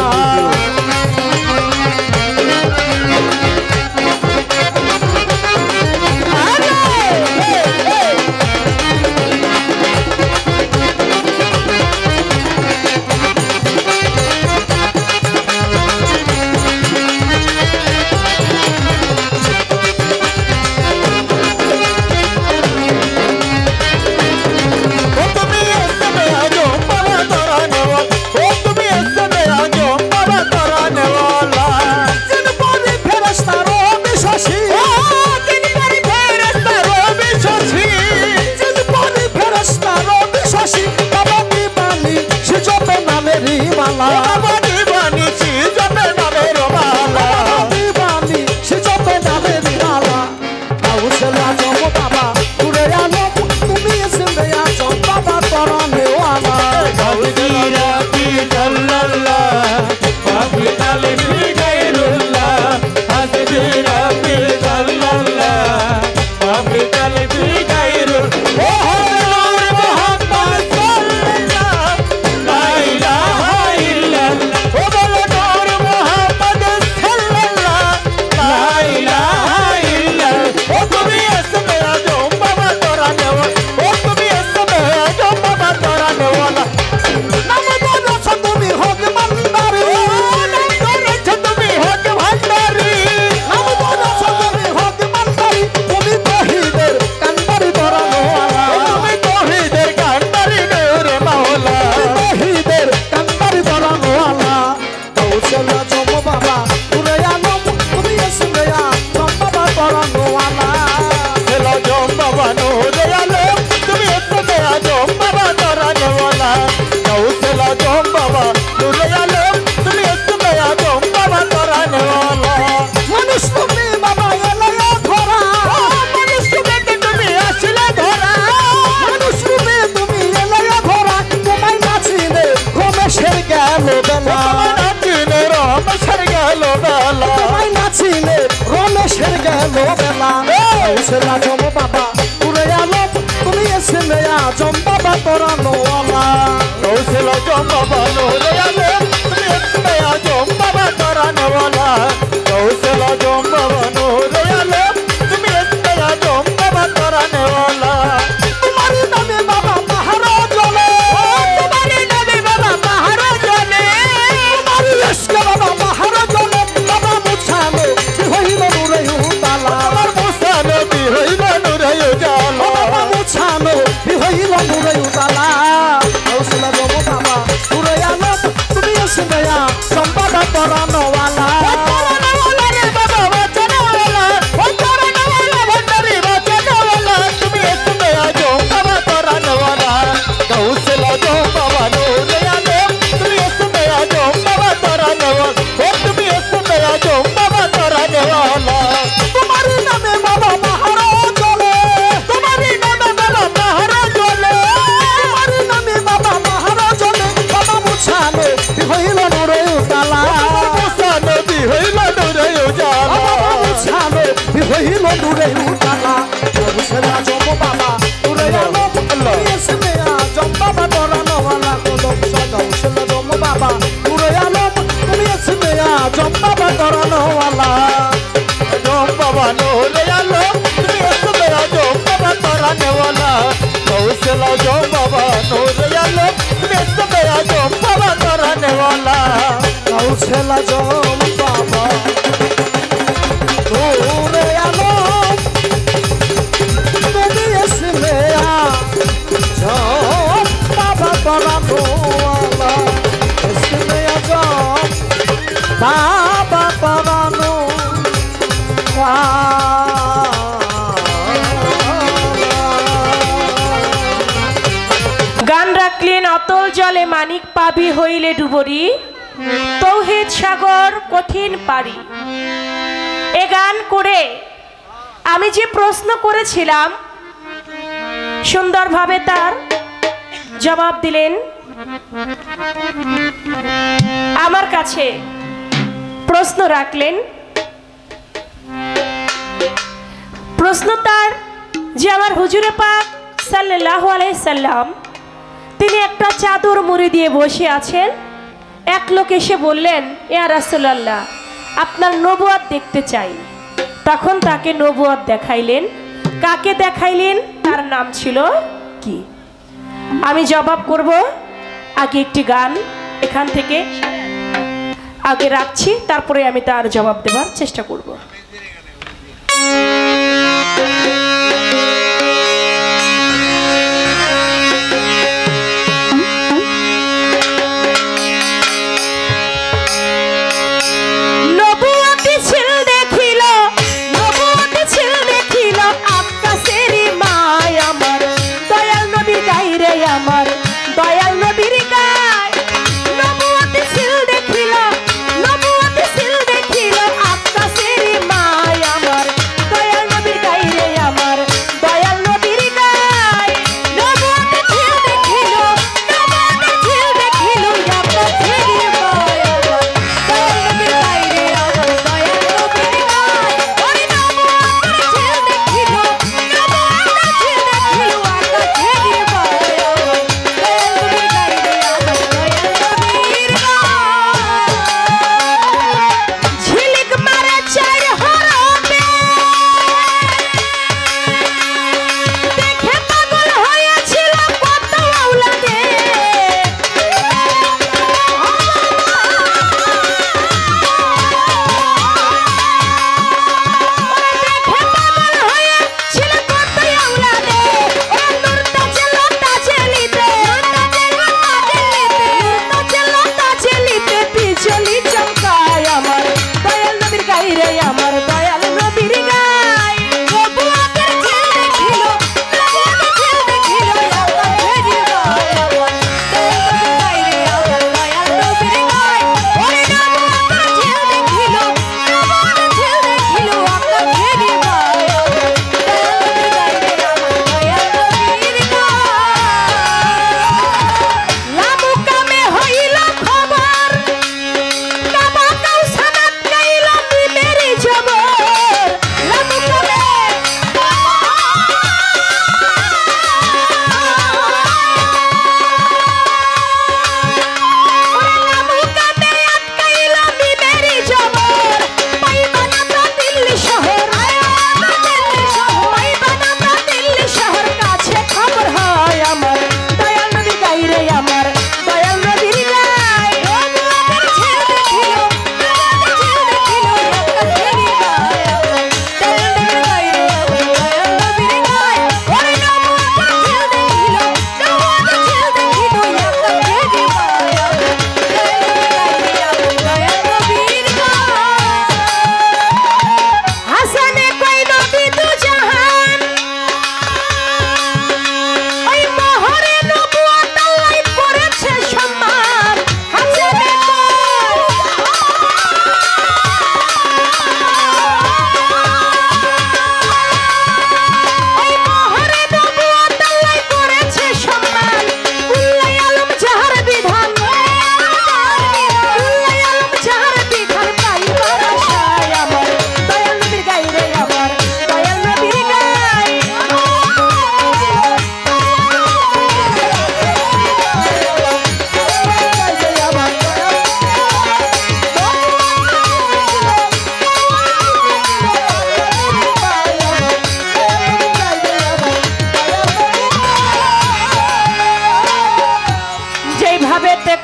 गौसेला जम बाबा तुरे आलम तुम्हें ऐसे दया जम बाबा तरानो वाला गौसेला जो बाबा तुरे आलम तुम्हें ऐसे दया जो बाबा तराने वाला गौसेला जो बाबा तुरे आलम तुम्हें ऐसे दया जो बाबा तराने वाला तुम्हारे नामे बाबा महाराज जले तुम्हारे नामे बाबा महाराज ने तुम्हारे इश्क बाबा महाराज जले बाबा मुछानो होइल नुरे उताला আমার মুসানো দি হইল নুরে জালা बाबा मुछानो होइल नुरे उताला गौसेला जम बाबा तुरे आलम तुम्हें ऐसे दया जम बाबा तरानो वाला तराने वाला रे बाबा बचाने वाला ओ तराने वाला भंडारी बचाने वाला तुम्हें ऐसे दया जो बाबा तराने वाला गौसेला जो बाबा नुरे आलम तुम्हें ऐसे दया जो बाबा तराने वाला ओ तुम्हें ऐसे दया जो बाबा तराने वाला तुम्हारे नामे बाबा महाराज जले तुम्हारे नामे बाबा महाराज जले तुम्हारे नामे बाबा महाराज जले बाबा मुछानो होइल नुरे उताला मुसानो दी हइल नुरे जाला बाबा मुछानो होइल नुरे उताला गौसेला जम बाबा तुरे आलम तुम्हें ऐसे दया जम बाबा तरानो वाला गौसेला जम बाबा तुरे आलम तुम्हें ऐसे दया जम बाबा तरानो वाला जोम बाबा नुरे आलम तुम्हें ऐसे दया जो बाबा तराने वाला गौसेला जोम बाबा नुरे आलम तुम्हें ऐसे दया जो बाबा तराने वाला गौसेला जम बाबा तुरे आलम तुम्हें ऐसे दया जम बाबा तरानो বাবা পরানো গান রাখলেন অতল জলে মানিক পাবি হইলে ডুবরি, তৌহিদ সাগর কঠিন পারি। এ গান করে আমি যে প্রশ্ন করেছিলাম সুন্দরভাবে তার জবাব দিলেন। আমার কাছে প্রশ্ন রাখলেন, প্রশ্ন তার যে আমার হুজুরে পাক সাল্লাল্লাহু আলাইহি সাল্লাম তিনি একটা চাদর মুড়ি দিয়ে বসে আছেন। এক লোক এসে বললেন, ইয়া রাসূলুল্লাহ আপনার নবুয়ত দেখতে চাই। তখন তাকে নবুয়ত দেখাইলেন। কাকে দেখাইলেন? তার নাম ছিল কি? আমি জবাব করব। আগে একটি গান এখান থেকে আগে রাখছি, তারপরে আমি তার জবাব দেওয়ার চেষ্টা করব।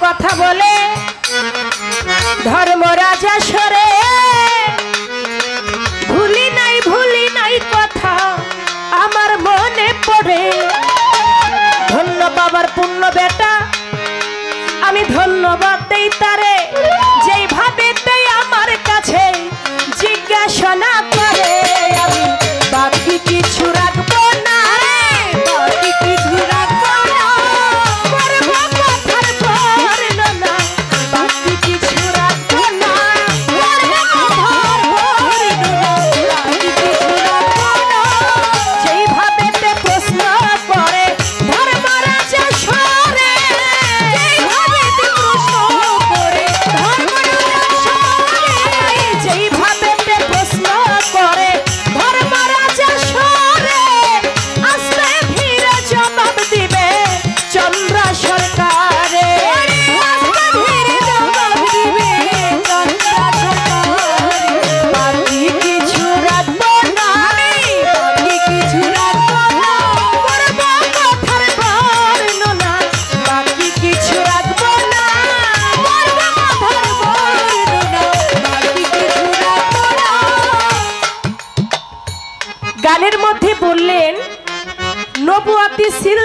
কথা বলে ধর্মরাজা সরে, ভুলি নাই কথা আমার মনে পড়ে। ধন্য বাবার পুণ্য বেটা, আমি ধন্যবাদ দেই তারে যেইভাবে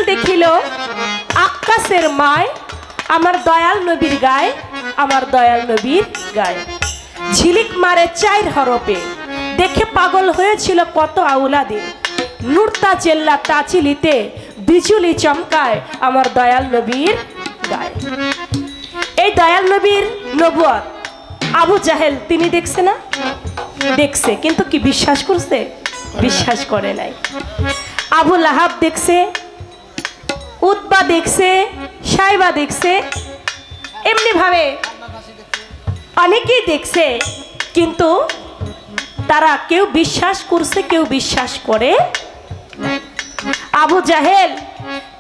দেখিল আকাশের মায় আমার দয়াল নবীর গায়ে, আমার দয়াল নবীর গায়ে ঝিলিক মারে 4 হরপে। দেখে পাগল হয়েছিল কত আউলাদে। নুরতা চেল্লা তাচিলিতে বিজুলি চমকায় আমার দয়াল নবীর গায়ে। এই দয়াল নবীর নবুয়ত আবু জাহেল তিনি দেখছে না? দেখছে, কিন্তু কি বিশ্বাস করছে? বিশ্বাস করে নাই। আবু লাহাব দেখছে, উতবা দেখছে, সাইবা দেখছে, এমনি ভাবে অনেকেই দেখছে, কিন্তু তারা কেউ বিশ্বাস করছে, কেউ বিশ্বাস করে নাই। আবু জাহেল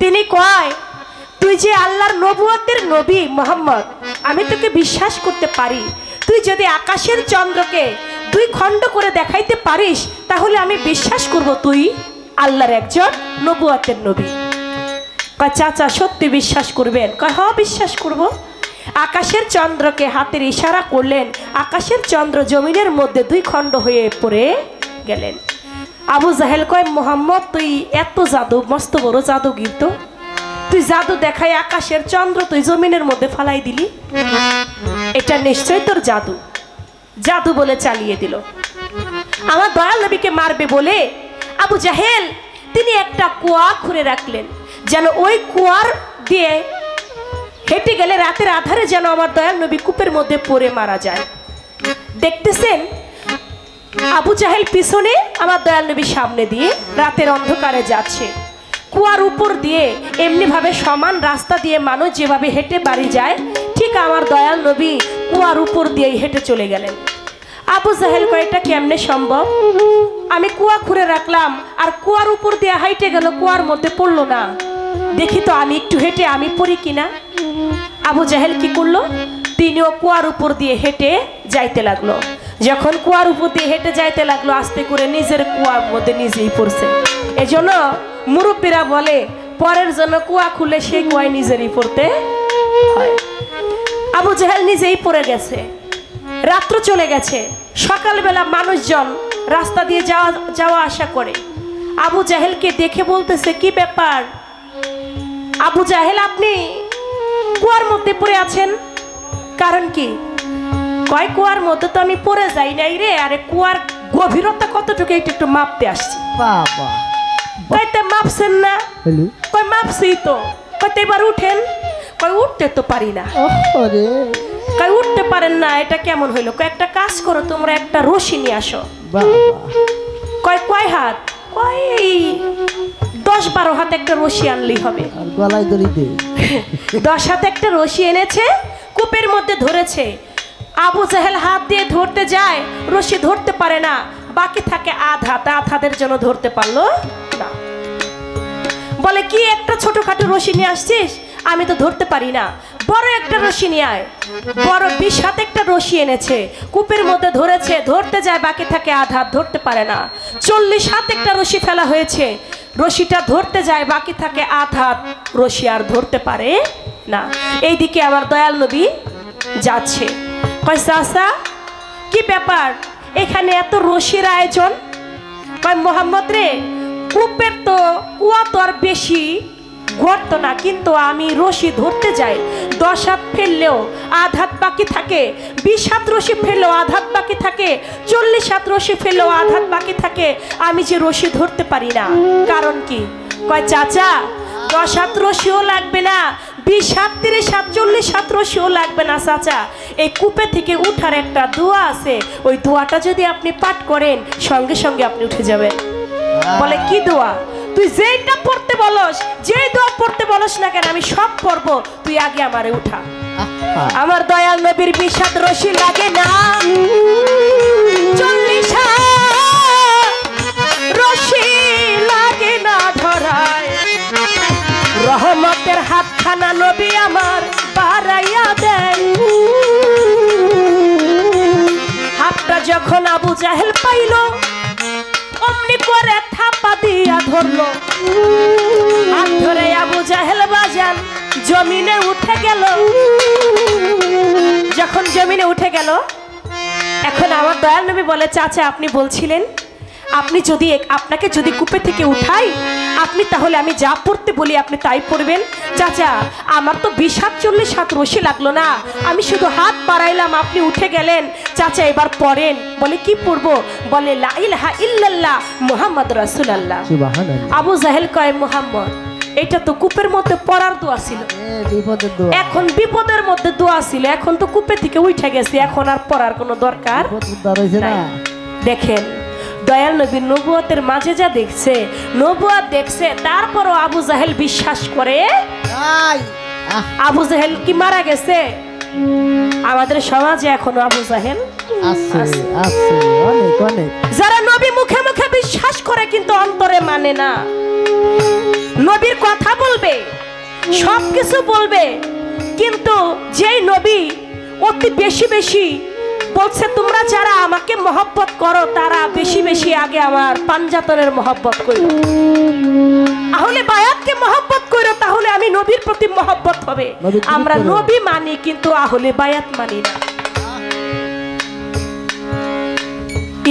তিনি কয়, তুই যে আল্লাহর নবুয়তের নবী মুহাম্মদ, আমি তোকে বিশ্বাস করতে পারি। তুই যদি আকাশের চন্দ্রকে 2 খণ্ড করে দেখাইতে পারিস, তাহলে আমি বিশ্বাস করব তুই আল্লাহর একজন নবুয়তের নবী। কয় চাচা সত্যি বিশ্বাস করবেন? কয় হ্যাঁ বিশ্বাস করব। আকাশের চন্দ্রকে হাতের ইশারা করলেন, আকাশের চন্দ্র জমিনের মধ্যে 2 খণ্ড হয়ে পড়ে গেলেন। আবু জাহেল কয়, মুহাম্মদ তুই এত জাদু, মস্ত বড় জাদুগির তো, তুই জাদু দেখাই আকাশের চন্দ্র তুই জমিনের মধ্যে ফালাই দিলি, এটা নিশ্চয় তোর জাদু। জাদু বলে চালিয়ে দিল। আমার দয়াল নবীকে মারবে বলে আবু জাহেল তিনি একটা কুয়া খুঁড়ে রাখলেন, যেন ওই কুয়ার দিয়ে হেঁটে গেলে রাতের আধারে যেন আমার দয়াল নবী কূপের মধ্যে পড়ে মারা যায়। দেখতেছেন আবু জাহেল পিছনে, আমার দয়াল নবী সামনে দিয়ে রাতের অন্ধকারে যাচ্ছে। কুয়ার উপর দিয়ে এমনি ভাবে সমান রাস্তা দিয়ে মানুষ যেভাবে হেঁটে বাড়ি যায়, ঠিক আমার দয়াল নবী কুয়ার উপর দিয়েই হেঁটে চলে গেলেন। আবু জাহেল কয়, এটা কেমনে সম্ভব? আমি কুয়া খুঁড়ে রাখলাম আর কুয়ার উপর দিয়ে হাইটে গেল, কুয়ার মধ্যে পড়লো না। দেখি তো আমি একটু হেঁটে আমি পড়ি কিনা। আবু জাহেল কি করলো? তিনিও কুয়ার উপর দিয়ে হেঁটে যাইতে লাগলো। যখন কুয়ার উপর দিয়ে হেঁটে যাইতে লাগলো, আস্তে করে নিজের কুয়ার মধ্যে নিজেই পড়ছে। এজন্য মুরব্বীরা বলে, পরের জন্য কুয়া খুলে সেই কুয়ায় নিজেরই পড়তে হয়। আবু জাহেল নিজেই পড়ে গেছে। রাত্র চলে গেছে, সকালবেলা মানুষজন রাস্তা দিয়ে যাওয়া আসা করে। আবু জাহেলকে দেখে বলতেছে, কি ব্যাপার আবু জাহেল, আপনি কুয়ার মধ্যে পড়ে আছেন, কারণ কি? কয়, কুয়ার মধ্যে তো আমি পড়ে যাই নাই রে, আরে কুয়ার গভীরতা কতটুকু একটু মাপতে আসছি। বাবা কইতে মাপছেন না? কই মাপছি তো। কইতে এবার উঠেন। কই উঠতে তো পারি না। কই উঠতে পারেন না, এটা কেমন হইলো? কয় একটা কাজ করো, তোমরা একটা রশি নিয়ে আসো। কয় কয় হাত? কয় 10-12 হাত একটা রশি আনলেই হবে। 10 হাত একটা রশি এনেছে, কূপের মধ্যে ধরেছে। আবু জাহেল হাত দিয়ে ধরতে যায়, রশি ধরতে পারে না, বাকি থাকে আধ হাত। আধ হাতের জন্য ধরতে পারলো না। বলে, কি একটা ছোটখাটো রশি নিয়ে আসছিস? আমি তো ধরতে পারি না, বড় একটা রশি নিয়ে আয়। বড় 20 হাত একটা রশি এনেছে, কূপের মধ্যে ধরেছে, ধরতে যায়, বাকি থাকে আধ হাত, ধরতে পারে না। 40 হাত একটা রশি ফেলা হয়েছে, রশিটা ধরতে যায়, বাকি থাকে আধ হাত, রশি আর ধরতে পারে না। এইদিকে আমার দয়াল নবী যাচ্ছে। কয়, চাচা কি ব্যাপার, এখানে এত রশির আয়োজন? কয়, মুহাম্মদ রে, কূপের তো কুয়া তো আর বেশি গর্ত না, কিন্তু আমি রশি ধরতে যাই, 10 হাত ফেললেও আধ হাত বাকি থাকে, 20 হাত রশি ফেললেও আধ হাত বাকি থাকে, 40 হাত রশি ফেললেও আধ হাত বাকি থাকে, আমি যে রশি ধরতে পারি না, কারণ কি? কয়, চাচা 10 হাত রশিও লাগবে না, 20 হাত 30 হাত 40 হাত রশিও লাগবে না চাচা। এই কূপে থেকে উঠার একটা দোয়া আছে, ওই দোয়াটা যদি আপনি পাঠ করেন, সঙ্গে সঙ্গে আপনি উঠে যাবেন। বলে, কি দোয়া? তুই যেটা পড়তে বলস, যে দোয়া পড়তে বলস না কেন, আমি সব পড়বো, তুই আগে আমারে উঠা। আমার দয়াল নবীর 20 হাত রশি লাগে না, 40 হাত রশি লাগে না ধরায়, রহমতের হাতখানা নবী আমার বাড়াইয়া দেন। হাতটা যখন আবু জাহেল পাইল, অমনি করে থাপা দিয়া ধরলো। হাত ধরে আবু জাহেল বাজান জমিনে উঠে গেল। যখন জমিনে উঠে গেল, এখন আমার দয়াল নবী বলে, চাচা আপনি বলছিলেন, আপনি যদি আপনাকে যদি কূপে থেকে উঠাই, আপনি তাহলে আমি যা পড়তে বলি আপনি তাই পড়বেন। চাচা আমার তো 20-40 হাত রশি লাগলো না, আমি শুধু হাত বাড়াইলাম আপনি উঠে গেলেন। চাচা এবার পড়েন। বলে কি পড়বো? বলে লা ইলাহা ইল্লাল্লাহ মুহাম্মদ রাসূলুল্লাহ। সুবহানাল্লাহ। আবু জাহেল কয় মুহাম্মদ এটা তো কূপের মধ্যে পড়ার দোয়া ছিল, বিপদের দোয়া এখন বিপদের মধ্যে দোয়া ছিল, এখন তো কূপে থেকে উঠে গেছে, এখন আর পড়ার কোনো দরকার বিপদ হয়েছে না। নাই। দেখেন দয়াল নবীর নবুয়তের মাঝে যা দেখছে, নবুয়ত দেখছে, তারপরও আবু জাহেল বিশ্বাস করে। আবু জাহেল কি মারা গেছে? আমাদের সমাজে এখনো আবু জাহেল আছে আছে অনেক অনেক। যারা নবী মুখে মুখে বিশ্বাস করে কিন্তু অন্তরে মানে না। নবীর কথা বলবে, সবকিছু বলবে, কিন্তু যেই নবী অতি বেশি বেশি বলছে তোমরা যারা আমাকে মহব্বত করো তারা বেশি বেশি আগে আমার পাঞ্জাতনের মহব্বত করো, আহলে বায়াতকে মহব্বত করো, তাহলে আমি নবীর প্রতি মহব্বত হবে। আমরা নবী মানি কিন্তু আহলে বায়াত মানি না।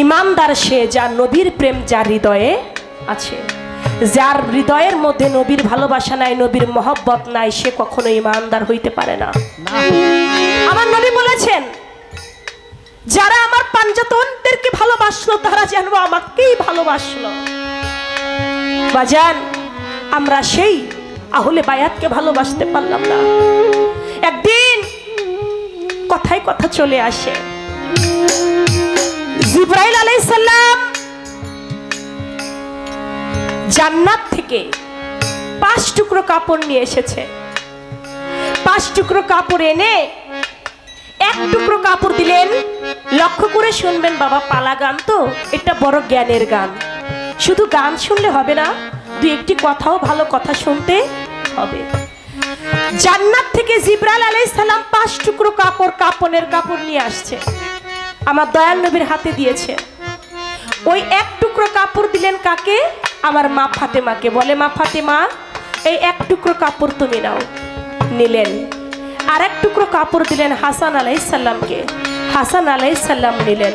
ইমানদার সে যার নবীর প্রেম যার হৃদয়ে আছে। যার হৃদয়ের মধ্যে নবীর ভালোবাসা নাই, নবীর মহব্বত নাই, সে কখনো ইমানদার হইতে পারে না। আমার নবী বলেছেন যারা আমার পাঞ্জাতনদেরকে ভালোবাসলো তারা যেন আমাকেই ভালোবাসলো। বাজান আমরা সেই আহলে বায়াতকে ভালোবাসতে পারলাম না। একদিন কথায় কথা চলে আসে, জিবরাইল আলাইহিস সালাম জান্নাত থেকে 5 টুকরো কাপড় নিয়ে এসেছে। 5 টুকরো কাপড় এনে 1 টুকরো কাপড় দিলেন। লক্ষ্য করে শুনবেন বাবা, পালা গান তো, এটা বড় জ্ঞানের গান। শুধু গান শুনলে হবে না, দুই একটি কথাও ভালো কথা শুনতে হবে। জান্নাত থেকে জিবরাইল আলাইহিস সালাম 5 টুকরো কাপড়, কাপনের কাপড় নিয়ে আসছে, আমার দয়াল নবীর হাতে দিয়েছে। ওই 1 টুকরো কাপড় দিলেন কাকে? আমার মা ফাতেমাকে। বলে মা ফাতেমা এই 1 টুকরো কাপড় তুমি নাও। নিলেন। আর 1 টুকরো কাপড় দিলেন হাসান আলাইহিস সালামকে। হাসান আলাইহিস সালাম নিলেন।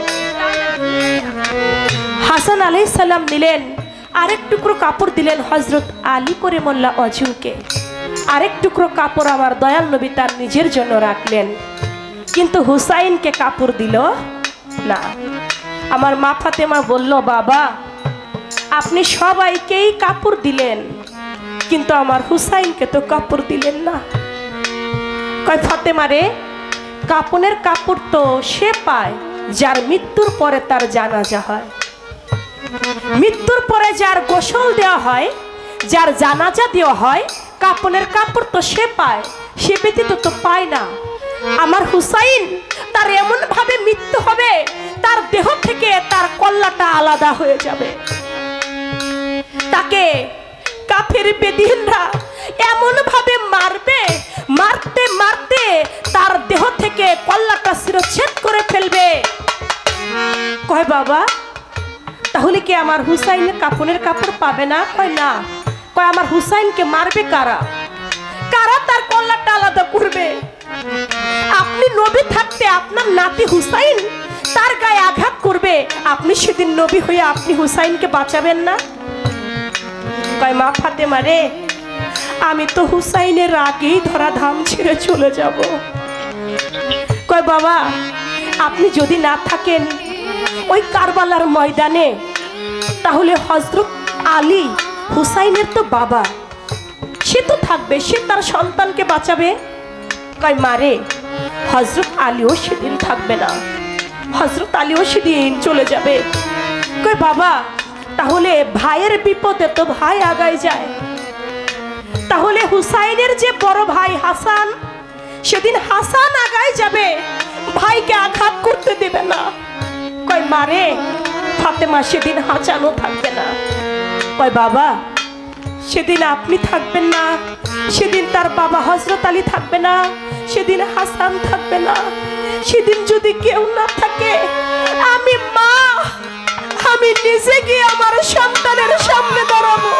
হাসান আলাইহিস সালাম নিলেন। আরেক টুকরো কাপড় দিলেন হযরত আলী করিমুল্লাহ ওয়াজহুকে। আরেক টুকরো কাপড় আমার দয়াল নবী তার নিজের জন্য রাখলেন, কিন্তু হুসাইনকে কাপড় দিল না। আমার মা ফাতেমা বলল বাবা আপনি সবাইকেই কাপড় দিলেন, কিন্তু আমার হুসাইনকে তো কাপড় দিলেন না। কয় ফাতেমা রে, কাপনের কাপড় তো সে পায় যার মৃত্যুর পরে তার জানাজা হয়, মৃত্যুর পরে যার গোসল দেওয়া হয়, যার জানাজা দেওয়া হয়, কাপনের কাপড় তো সে পায়, সে ব্যতীত তো পায় না। আমার হুসাইন তার এমন ভাবে মৃত্যু হবে, তার দেহ থেকে তার কল্লাটা আলাদা হয়ে যাবে। তাকে কাফের বেদিনরা এমন ভাবে মারবে, মারতে মারতে তার দেহ থেকে কল্লাটা শিরচ্ছেদ করে ফেলবে। কয় বাবা তাহলে কি আমার হুসাইনের কাপনের কাপড় পাবে না? কয় না। কয় আমার হুসাইনকে মারবে কারা? কারা তার কল্লাটা আলাদা করবে? আপনি নবী থাকতে আপনার নাতি হুসাইন তার গায়ে আঘাত করবে, আপনি সেদিন নবী হয়ে আপনি হুসাইনকে বাঁচাবেন না? কয় মা ফাতেমা রে, আমি তো হুসাইনের আগেই ধরাধাম ছেড়ে চলে যাব। কয় বাবা আপনি যদি না থাকেন ওই কারবালার ময়দানে, তাহলে হযরত আলী হুসাইনের তো বাবা, সে তো থাকবে, সে তার সন্তানকে বাঁচাবে। কয় মারে, হযরত আলীও সেদিন থাকবে না, হযরত আলীও সেদিন চলে যাবে। কয় বাবা তাহলে ভাইয়ের বিপদে তো ভাই আগায় যায়, তাহলে হুসাইনের যে বড় ভাই হাসান, সেদিন হাসান আগায় যাবে, ভাইকে আঘাত করতে দেবে না। কয় মারে, ফাতেমা সেদিন হাসানও থাকবে না। কয় বাবা সেদিন আপনি থাকবেন না, সেদিন তার বাবা হযরত আলী থাকবে না, সেদিন হাসান থাকবে না। সেদিন যদি কেউ না থাকে, আমি মা, আমি নিজে গিয়ে আমার সন্তানের সামনে দাঁড়াবো।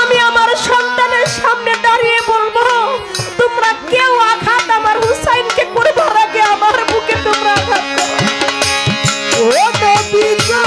আমি আমার সন্তানের সামনে দাঁড়িয়ে বলবো, তোমরা কেউ আঘাত আমার হুসাইনকে করবার আগে আমার বুকে তোমরা আঘাত করো। ও নবী গো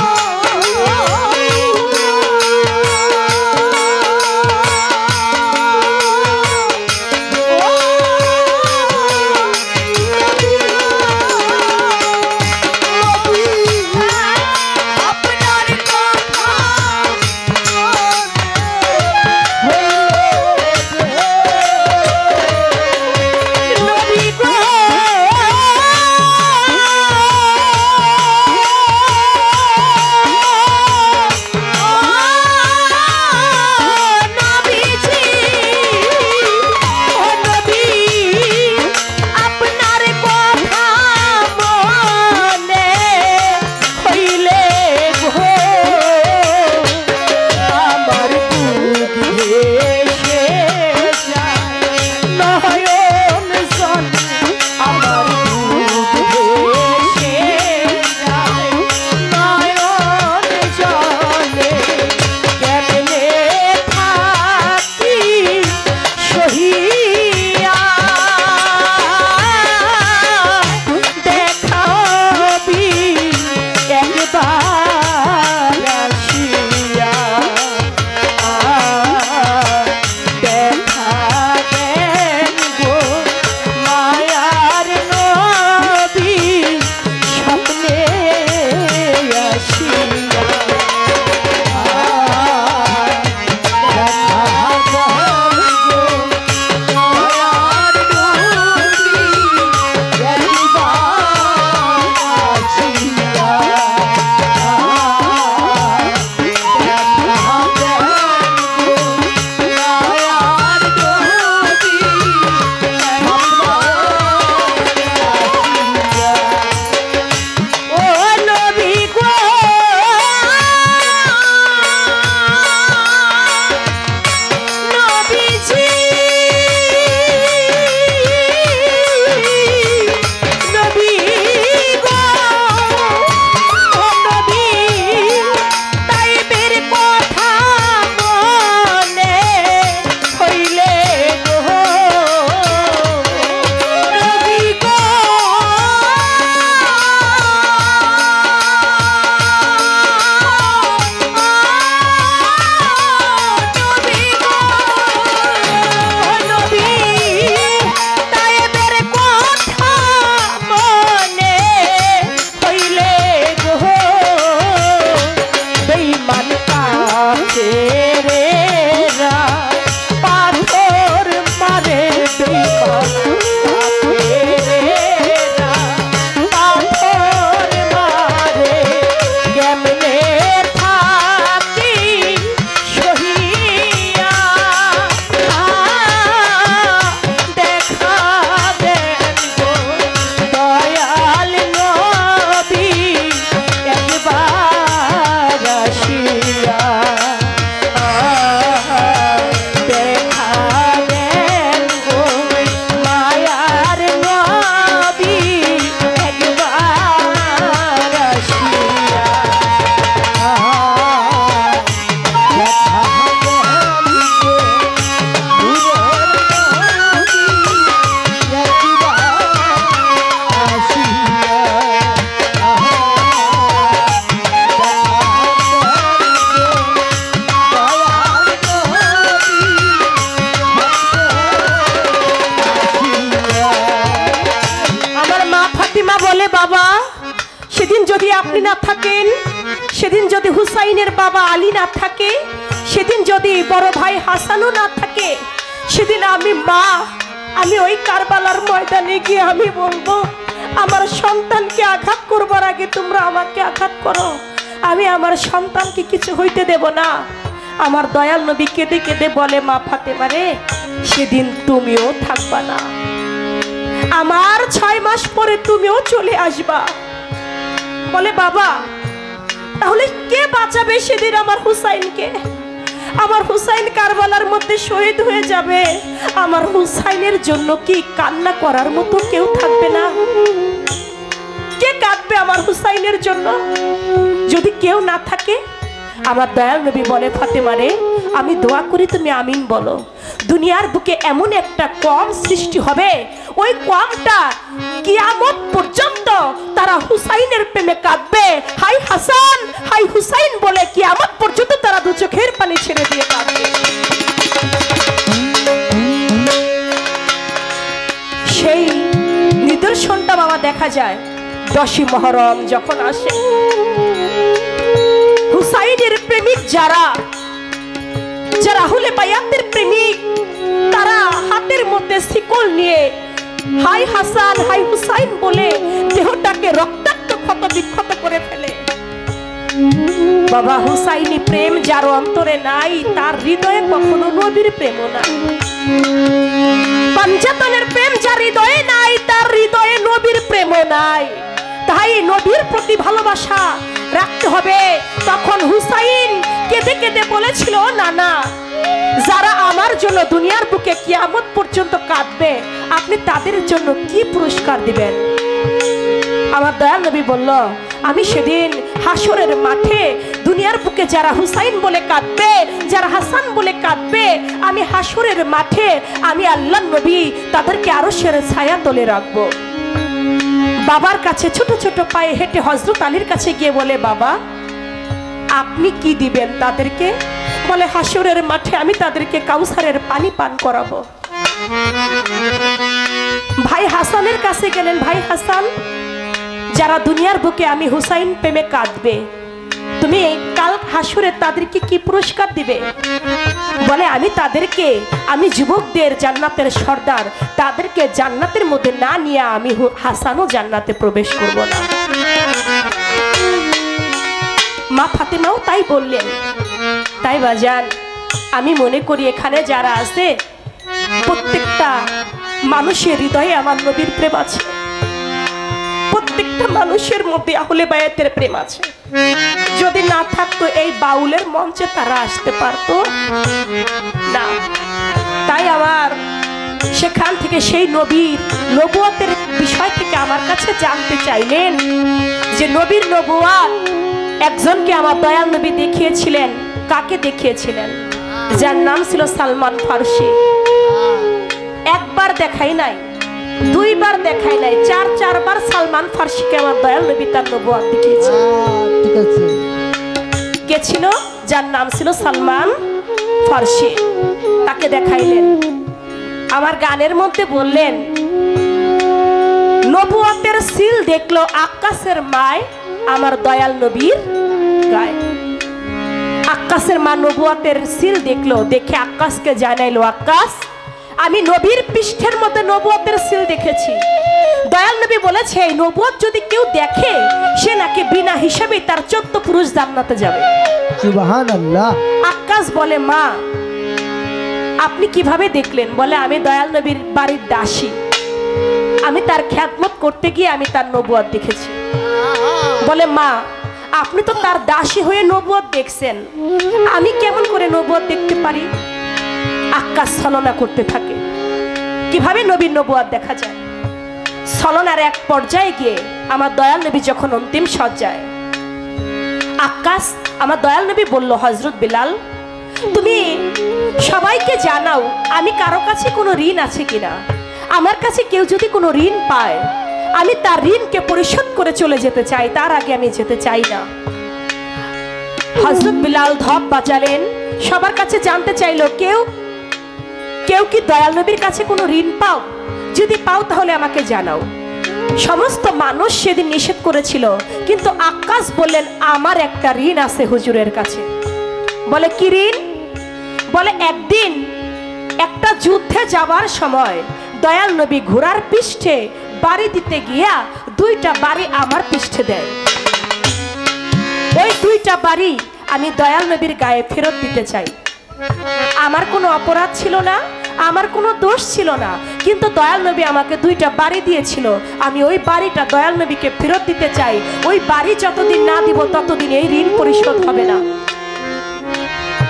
আপনি না থাকেন, সেদিন যদি হুসাইনের বাবা আলী না থাকে, সেদিন যদি বড় ভাই হাসানও না থাকে, সেদিন আমি ওই কারবালার ময়দানে গিয়ে আমি বলবো, আমার সন্তানকে আঘাত করবার আগে তোমরা আমাকে আঘাত করো, আমি আমার সন্তানকে কিছু হইতে দেব না। আমার দয়াল নবী কেঁদে কেঁদে বলে, মা ফাতেমা রে, সেদিন তুমিও থাকবা না, আমার 6 মাস পরে তুমিও চলে আসবা। বলে, বাবা তাহলে কে বাঁচাবে সেদিন আমার হুসাইনকে? আমার হুসাইন কারবালার মধ্যে শহীদ হয়ে যাবে, আমার হুসাইনের জন্য কি কান্না করার মতো কেউ থাকবে না? কে কাঁদবে আমার হুসাইনের জন্য? যদি কেউ না থাকে, আমার দয়াল নবী বলে, ফাতেমা রে, আমি দোয়া করি তুমি আমিন বলো। দুনিয়ার বুকে এমন একটা কম সৃষ্টি হবে, ওই কমটা কিয়ামত পর্যন্ত তারা হুসাইনের প্রেমে কাঁদবে, হাই হাসান হাই হুসাইন বলে কিয়ামত পর্যন্ত তারা দু চোখের পানি ছেড়ে দিয়ে কাঁদবে। সেই নিদর্শনটা বাবা দেখা যায় 10ই মুহররম যখন আসে। হুসাইনের প্রেমিক যারা আহলে বায়াতের প্রেমিক, তারা হাতের মধ্যে শিকল নিয়ে হাই হাসান হাই হুসাইন বলে দেহটাকে রক্তাক্ত ক্ষত বিক্ষত করে ফেলে। বাবা, হুসাইনি প্রেম যার অন্তরে নাই, তার হৃদয়ে কখনো নবীর প্রেমও নাই। পাঞ্জাতনের প্রেম যার হৃদয়ে নাই, তার হৃদয়ে নবীর প্রেমও নাই। তাই নবীর প্রতি ভালোবাসা রাখতে হবে। তখন হুসাইন কেঁদে কেঁদে বলেছিল, না, যারা আমার জন্য দুনিয়ার বুকে কিয়ামত পর্যন্ত কাঁদবে, আপনি তাদের জন্য কি পুরস্কার দিবেন? আমার দয়াল নবী বলল, আমি সেদিন হাসরের মাঠে দুনিয়ার বুকে যারা হুসাইন বলে কাঁদবে, যারা হাসান বলে কাঁদবে, আমি হাসরের মাঠে আমি আল্লাহর নবী তাদেরকে আরশের ছায়া তলে রাখবো। বাবার কাছে ছোট ছোট পায়ে হেঁটে হযরত আলীর কাছে গিয়ে বলে, বাবা আপনি কি দিবেন তাদেরকে? বলে, হাসরের মাঠে আমি তাদেরকে কাউসারের পানি পান করাবো। ভাই হাসানের কাছে গেলেন, ভাই হাসান, যারা দুনিয়ার বুকে আমি হুসাইন প্রেমে কাঁদবে, তুমি কাল হাসরে তাদেরকে কি পুরস্কার দিবে? বলে, আমি যুবকদের জান্নাতের সর্দার, তাদেরকে জান্নাতের মধ্যে না নিয়ে আমি হাসানও জান্নাতে প্রবেশ করব না। মা ফাতেমাও তাই বললেন। তাই বাজান, আমি মনে করি এখানে যারা আছে প্রত্যেকটা মানুষের হৃদয়ে আমার নবীর প্রেম আছে, প্রত্যেকটা মানুষের মধ্যে আহলে বায়াতের প্রেম আছে। যদি না থাকতো এই বাউলের মঞ্চে তারা আসতে পারতো না। তাই আমার সেখান থেকে সেই নবীর নবুয়তের বিষয় থেকে আমার কাছে জানতে চাইলেন যে নবীর নবুয়ত একজনকে আমার দয়াল নবী দেখিয়েছিলেন। কাকে দেখিয়েছিলেন? যার নাম ছিল সালমান ফারসি। একবার দেখাই নাই, 2 বার দেখাই নাই, 4 বার সালমান ফারসিকে আমার দয়াল নবী তার নবুয়ত দেখিয়েছেন। ঠিক আছে। কে ছিল? যার নাম ছিল সালমান ফারসি, তাকে দেখাইলেন। আমার গানের মধ্যে বললেন, নবুয়তের সিল দেখলো আকাশের মায় আমার দয়াল নবীর গায়ে। আকাশের মা নবুয়তের সিল দেখলো, দেখে আকাশকে জানাইলো, আকাশ আমি নবীর পৃষ্ঠের মধ্যে নবুয়তের সিল দেখেছি। দয়াল নবী বলেছে, এই নবুয়ত যদি কেউ দেখে, সে নাকি বিনা হিসাবে তার 14 পুরুষ জান্নাতে যাবে। সুবহানাল্লাহ। আকাশ বলে, মা আপনি কিভাবে দেখলেন? বলে, আমি দয়াল নবীর বাড়ির দাসী, আমি তার খ্যাতমত করতে গিয়ে আমি তার নবুয়ত দেখেছি। বলে, মা আপনি তো তার দাসী হয়ে নবুয়ত দেখছেন, আমি কেমন করে নবুয়ত দেখতে পারি? আকাশ ছলনা করতে থাকে, কিভাবে নবীর নবুয়ত দেখা যায়। ছলনার এক পর্যায়ে গিয়ে আমার দয়াল নবী যখন অন্তিম সজ্জায়, আকাশ আমার দয়াল নবী বলল, হযরত বিলাল তুমি সবাইকে জানাও আমি কারো কাছে কোনো ঋণ আছে কিনা। আমার কাছে কেউ যদি কোনো ঋণ পায়, আমি তার ঋণকে পরিশোধ করে চলে যেতে চাই, তার আগে আমি যেতে চাই না। হযরত বিলাল ধপ বাজালেন, সবার কাছে জানতে চাইলো, কেউ কি দয়াল নবীর কাছে কোনো ঋণ পাও? যদি পাও তাহলে আমাকে জানাও। সমস্ত মানুষ সেদিন নিষেধ করেছিল, কিন্তু আক্কাস বললেন আমার একটা ঋণ আছে হুজুরের কাছে। বলে কি ঋণ? বলে একদিন একটা যুদ্ধে যাওয়ার সময় দয়াল নবী ঘোড়ার পৃষ্ঠে বাড়ি দিতে গিয়া 2টা বাড়ি আমার পৃষ্ঠে দেয়। ওই 2টা বাড়ি আমি দয়াল নবীর গায়ে ফেরত দিতে চাই। আমার কোনো অপরাধ ছিল না, আমার কোনো দোষ ছিল না, কিন্তু দয়াল নবী আমাকে 2টা বাড়ি দিয়েছিল। আমি ওই বাড়িটা দয়াল নবীকে ফেরত দিতে চাই। ওই বাড়ি যতদিন না দিব ততদিন এই ঋণ পরিশোধ হবে না।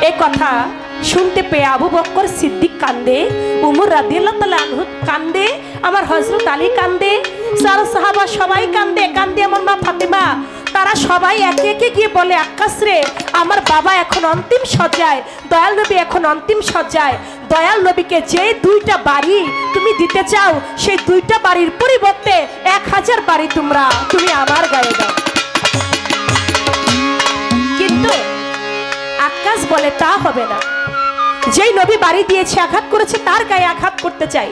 এই কথা শুনতে পেয়ে আবু বকর সিদ্দিক কান্দে, উমর রাদিয়াল্লাহু তাআলা আনহু কান্দে, আমার হযরত আলী কান্দে, সাহাবা সবাই কান্দে। কান্দে আমার মা ফাতেমা। তারা সবাই একে একে গিয়ে বলে আক্কাস রে, আমার বাবা এখন অন্তিম শয্যায়, দয়াল নবী এখন অন্তিম শয্যায়। দয়াল নবীকে যে 2টা বাড়ি তুমি দিতে চাও, সেই 2টা বাড়ির পরিবর্তে 1000 বাড়ি তুমি আমার গায়ে দাও। কিন্তু আক্কাস বলে তা হবে না, যেই নবী বাড়ি দিয়েছে, আঘাত করেছে, তার গায়ে আঘাত করতে চাই।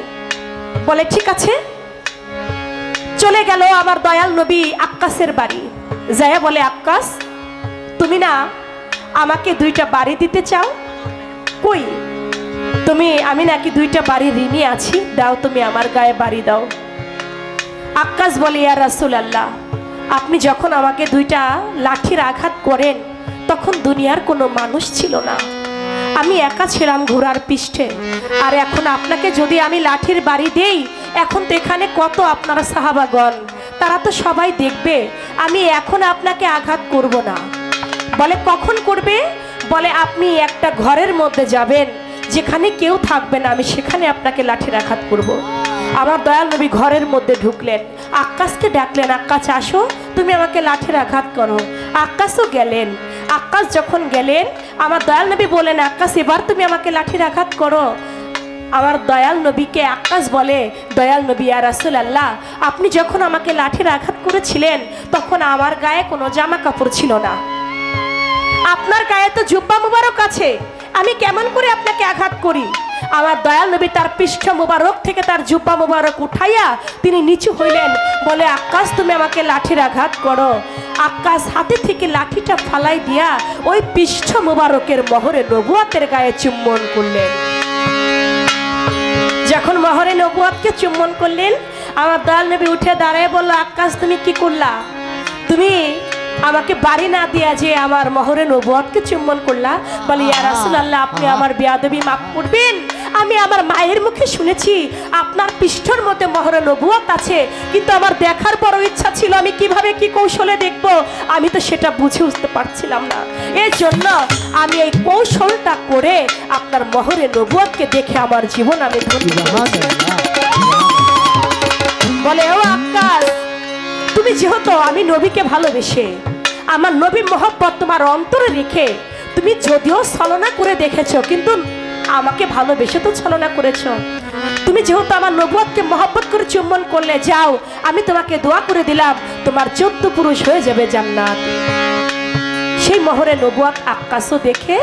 বলে ঠিক আছে। চলে গেল আমার দয়াল নবী আক্কাসের বাড়ি। যায় বলে আক্কাস, তুমি না আমাকে 2টা বাড়ি দিতে চাও? কই আমি নাকি 2টা বাড়ি ঋণী আছি, দাও তুমি আমার গায়ে বাড়ি দাও। আক্কাস বলে ইয়া রাসূলুল্লাহ, আপনি যখন আমাকে 2টা লাঠির আঘাত করেন তখন দুনিয়ার কোনো মানুষ ছিল না, আমি একা ছিলাম ঘোড়ার পৃষ্ঠে। আর এখন আপনাকে যদি আমি লাঠির বাড়ি দেই, এখন তো এখানে কত আপনারা সাহাবাগণ, তারা তো সবাই দেখবে, আমি এখন আপনাকে আঘাত করব না। বলে কখন করবে? বলে আপনি একটা ঘরের মধ্যে যাবেন, যেখানে কেউ থাকবে না, আমি সেখানে আপনাকে লাঠির আঘাত করব। আমার দয়াল নবী ঘরের মধ্যে ঢুকলেন, আক্কাসকে ডাকলেন, আক্কাস আসো, তুমি আমাকে লাঠির আঘাত করো। আক্কাসও গেলেন। আক্কাস যখন গেলেন, আমার দয়াল নবী বলেন আক্কাস এবার তুমি আমাকে লাঠির আঘাত করো। আমার দয়াল নবীকে আক্কাস বলে, দয়াল নবী ইয়া রাসূলুল্লাহ, আপনি যখন আমাকে লাঠির আঘাত করেছিলেন তখন আমার গায়ে কোনো জামা কাপড় ছিল না, আপনার গায়ে তো জুব্বা মুবারক আছে, আমি কেমন করে আপনাকে আঘাত করি? আমার দয়াল নবী তার পৃষ্ঠ মুবারক থেকে তার জুব্বা মুবারক উঠাইয়া তিনি নিচু হইলেন। বলে আক্কাস তুমি আমাকে লাঠির আঘাত করো। আক্কাস হাতে থেকে লাঠিটা ফালাই দিয়া ওই পৃষ্ঠ মুবারকের মোহরে নবুয়াতের গায়ে চুম্বন করলেন। যখন মোহরে নবুয়াতকে চুম্বন করলেন, আমার দয়াল নবী উঠে দাঁড়ায় বলল, আক্কাস তুমি কি করলা? তুমি আমাকে বাড়ি না দিয়া যে আমার মোহরে নবুয়াতকে চুম্বন করলা। বলে ইয়া রাসূলুল্লাহ, আপনি আমার বেয়াদবি মাফ করবেন, আমি আমার মায়ের মুখে শুনেছি আপনার পৃষ্ঠের মধ্যে মোহরে নবুয়াত আছে, কিন্তু আমার দেখার বড় ইচ্ছা ছিল, আমি কিভাবে কি কৌশলে দেখব, আমি তো সেটা বুঝে উঠতে পারছিলাম না, এর জন্য আমি এই কৌশলটা করে আপনার মোহরে নবুয়াতকে দেখে আমার জীবন আমি ধন্য করেছি। বলে ও আক্কাস, তুমি যেহেতু আমি নবীকে ভালোবেসে, আমার নবী মহব্বত তোমার অন্তরে রেখে তুমি যদিও ছলনা করে দেখেছো, কিন্তু আমাকে ভালোবেসে তো ছলনা করেছো। তুমি যেহেতু আমার নবুয়তকে মহব্বত করে চুম্বন করলে, যাও আমি তোমাকে দোয়া করে দিলাম, তোমার 14 পুরুষ হয়ে যাবে জান্নাত। সেই মোহরে নবুয়ত আক্কাসও দেখে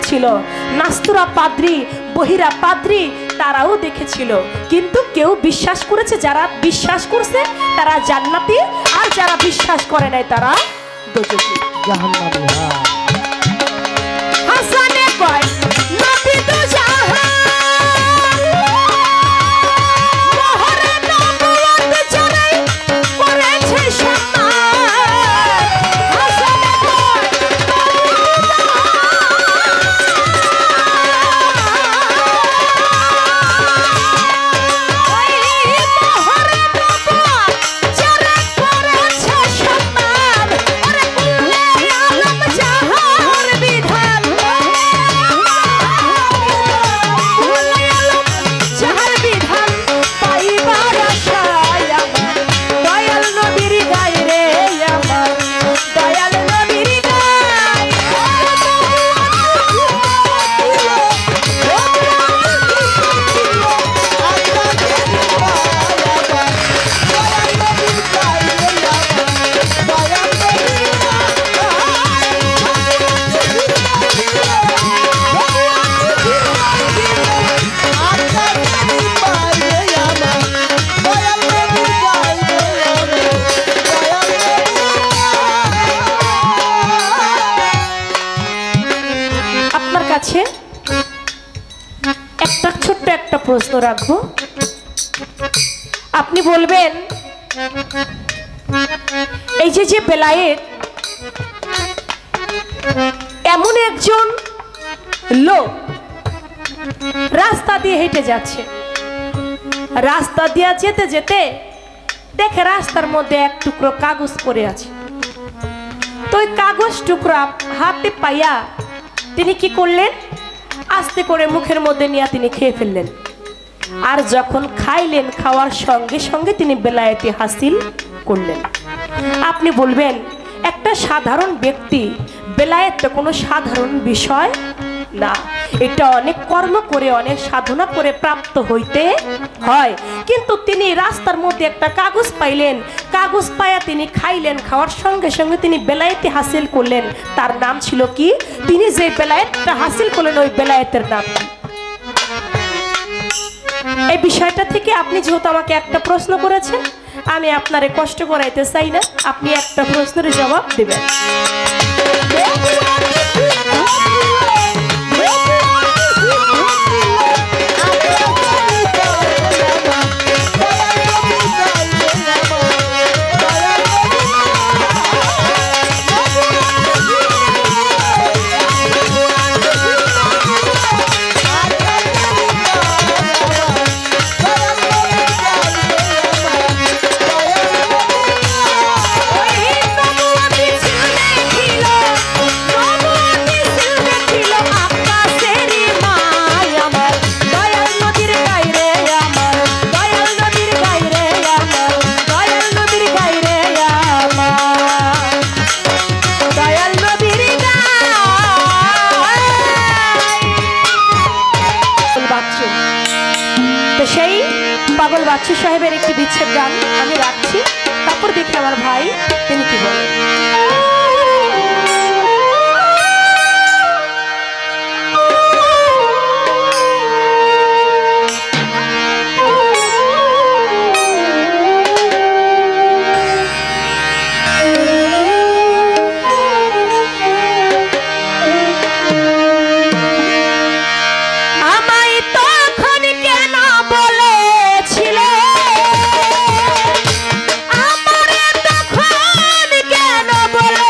ছিল, নাস্তুরা পাদ্রী, বহিরা পাদ্রী তারাও দেখেছিল, কিন্তু কেউ বিশ্বাস করেছে, যারা বিশ্বাস করছে তারা জান্নাতি, আর যারা বিশ্বাস করে নাই তারা দোজখী জাহান্নামী। হাসানে কয় নবী তো জাহান, মোহরে নবুয়ত যারা করেছে সম্মান। হাসানে কয় নবী প্রশ্ন রাখবো, আপনি বলবেন এই যে বেলায়েত এমন একজন লোক রাস্তা দিয়ে হেঁটে যাচ্ছে, রাস্তা দিয়ে যেতে যেতে দেখে রাস্তার মধ্যে এক টুকরো কাগজ পড়ে আছে। তো ওই কাগজ টুকরা হাতে পাইয়া তিনি কি করলেন, আস্তে করে মুখের মধ্যে নিয়ে তিনি খেয়ে ফেললেন। আর যখন খাইলেন, খাওয়ার সঙ্গে সঙ্গে তিনি বেলায়েতি হাসিল করলেন। আপনি বলবেন একটা সাধারণ ব্যক্তি, বেলায়েত তো কোনো সাধারণ বিষয় না, এটা অনেক কর্ম করে অনেক সাধনা করে প্রাপ্ত হইতে হয়। কিন্তু তিনি রাস্তার মধ্যে একটা কাগজ পাইলেন, কাগজ পায়া তিনি খাইলেন, খাওয়ার সঙ্গে সঙ্গে তিনি বেলায়েতি হাসিল করলেন। তার নাম ছিল কি? তিনি যে বেলায়েতটা হাসিল করলেন ওই বেলায়েতের নাম কি? এই বিষয়টা থেকে আপনি যেহেতু আমাকে একটা প্রশ্ন করেছেন, আমি আপনারে কষ্ট করাইতে চাই না, আপনি একটা প্রশ্নের জবাব দিবেন। পাগল বাচ্চু সাহেবের একটি বিচ্ছেদ গান আমি রাখছি, তারপর দেখি আমার ভাই তিনি কি বলেন। আমার তখন কেন বলে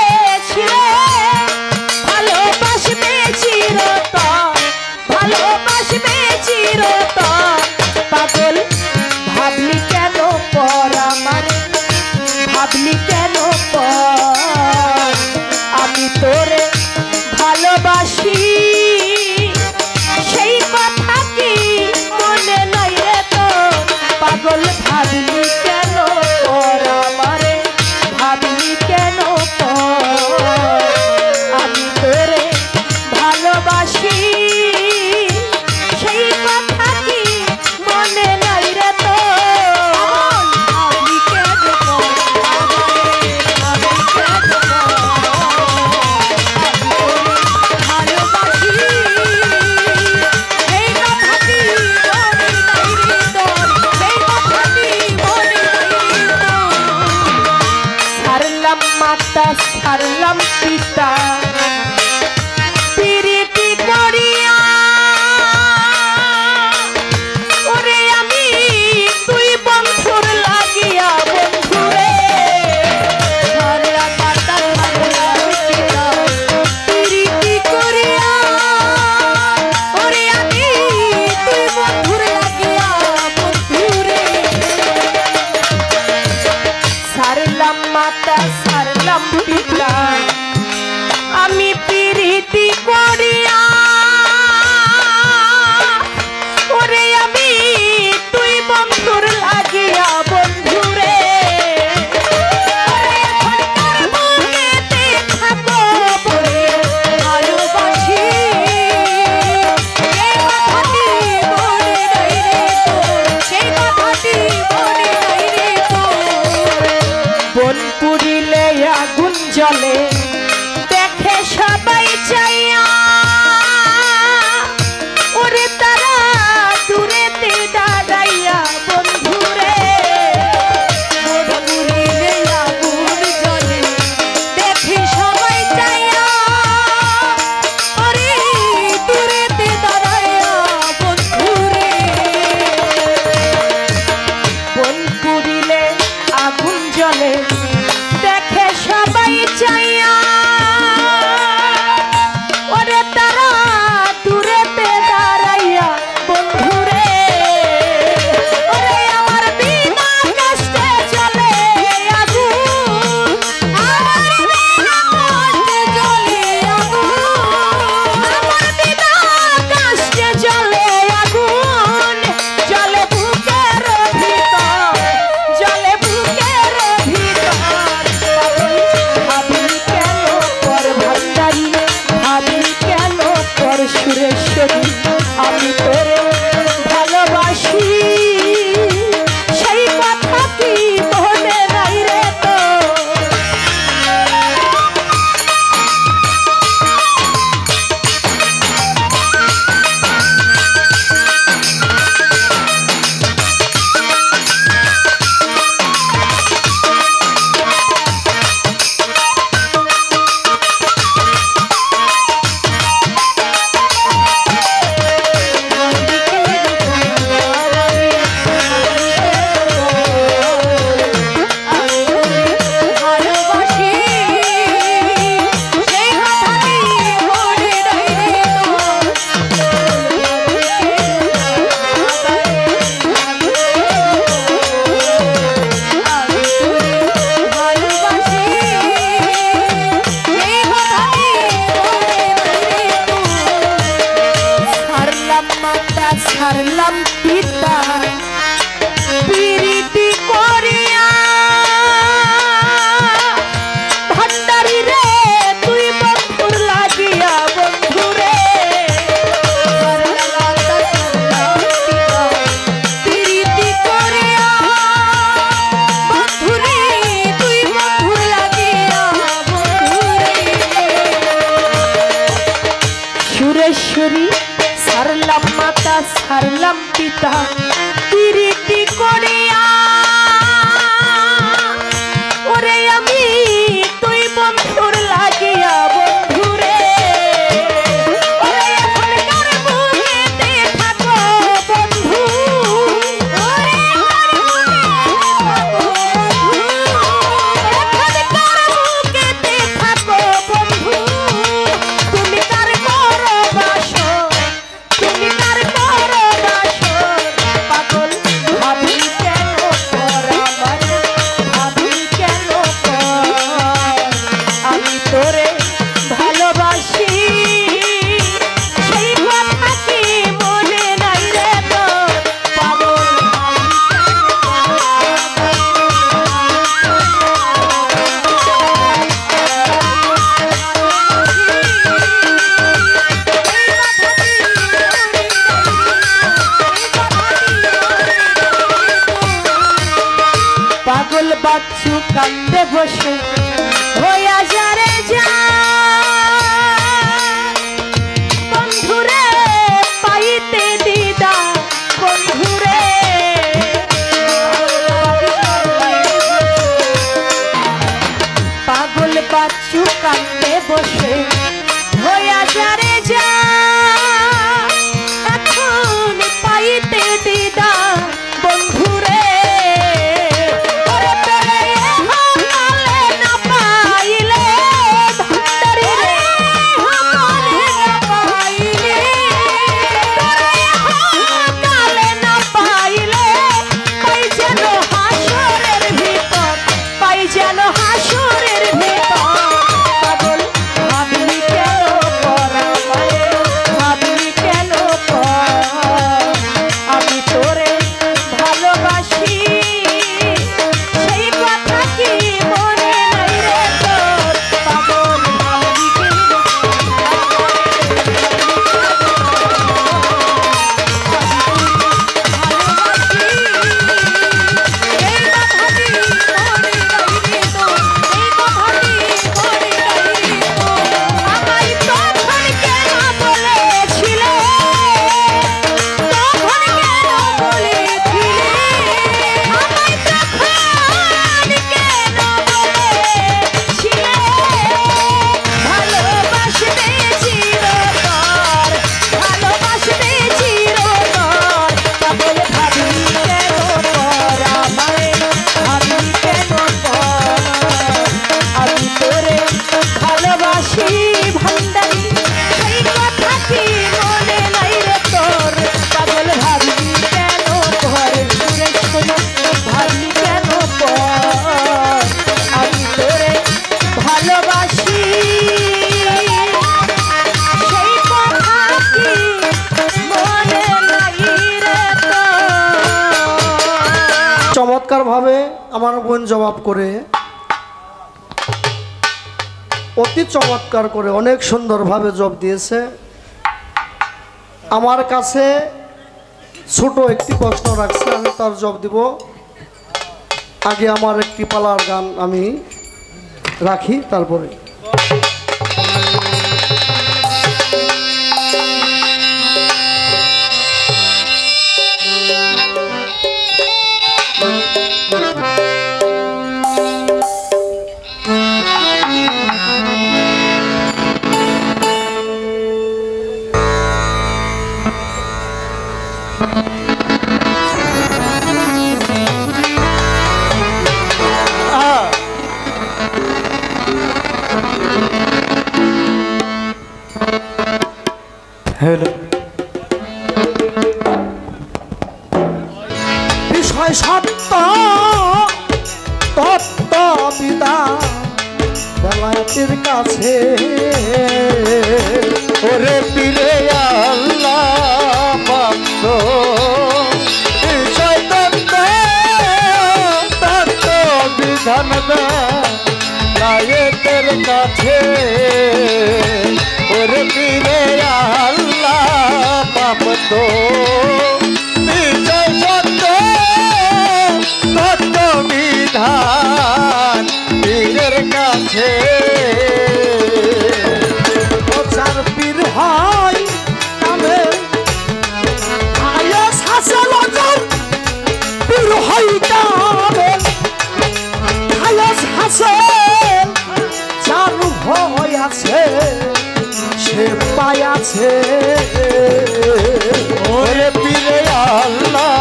দিদা পিরিতি করিয়া ওরে আমি তুই বন্ধুর লাগিয়া বন্ধুরে ওরে এখনকার বুকেতে থাকো বন্ধু ওরে এখনকার বুকেতে থাকো বন্ধু তুমি কার করো বাসর তুমি কার করো বাসর পাগল ভাবি কেন কর আমার ভাবি কেন কর আমি তোরে ভালোবাসি সেই কথা কি মনে নাই রে তোর পাগল পাগল বাচ্চু কান্দে বসে হইয়া যারে যা বন্ধুরে পাইতে দিদা বন্ধুরে পাগল বাচ্চু কান্দে বসে হইয়া যারে যা এখন পাইতে দিদা বন্ধুরে চমৎকার ভাবে আমার বোন জবাব করে অতি চমৎকার করে অনেক সুন্দরভাবে জবাব দিয়েছে। আমার কাছে ছোট একটি প্রশ্ন রাখছে, আমি তার জবাব দিব। আগে আমার একটি পালার গান আমি রাখি, তারপরে বিষয় সত্য তত্ত্ব বিধান বেলায়েতের কাছে ওরে পীরে আল্লাহ ভক্ত বিষয় তত্ত্ব তত্ত্ব বিধান বেলায়েতের কাছে ওরে পীরে আল্লাহ ভক্ত বিষয় সত্য তত্ত্ব বিধান পীরের কাছে যার পীর হয় নামে আয়াস হাসেল আছে চালু হয়ে আছে সে পায়াছে ওরে পীরে আল্লাহ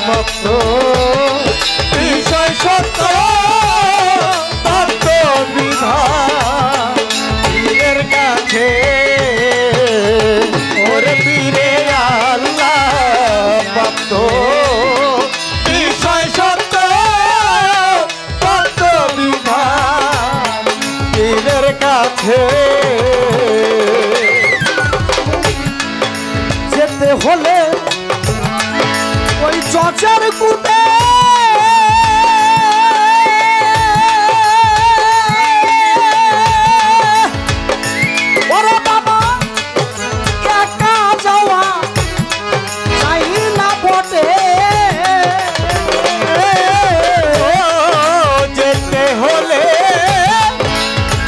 ভক্ত বিষয় সত্য তত্ত্ব বিধান পীরের কাছে ওরে পীরে আল্লাহ ভক্ত বিষয় সত্য তত্ত্ব বিধান পীরের কাছে যেতে হলে ওই চচার কুটে ওরে বাবা একা যাওয়া চাই না বটে যেতে হলে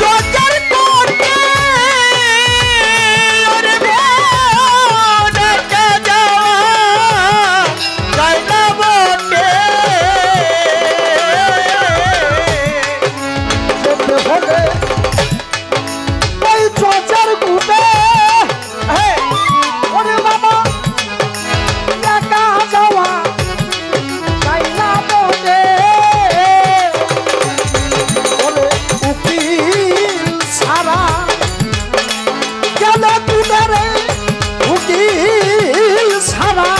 চোখের কোটে ওরে ঢাকা যাওয়া যায় না বটে যেতে হলে ওই চচার কুটে ওরে বাবা একা যাওয়া চাই না বটে ওরে উকিল ছাড়া গেল কুটারে উকিল ছাড়া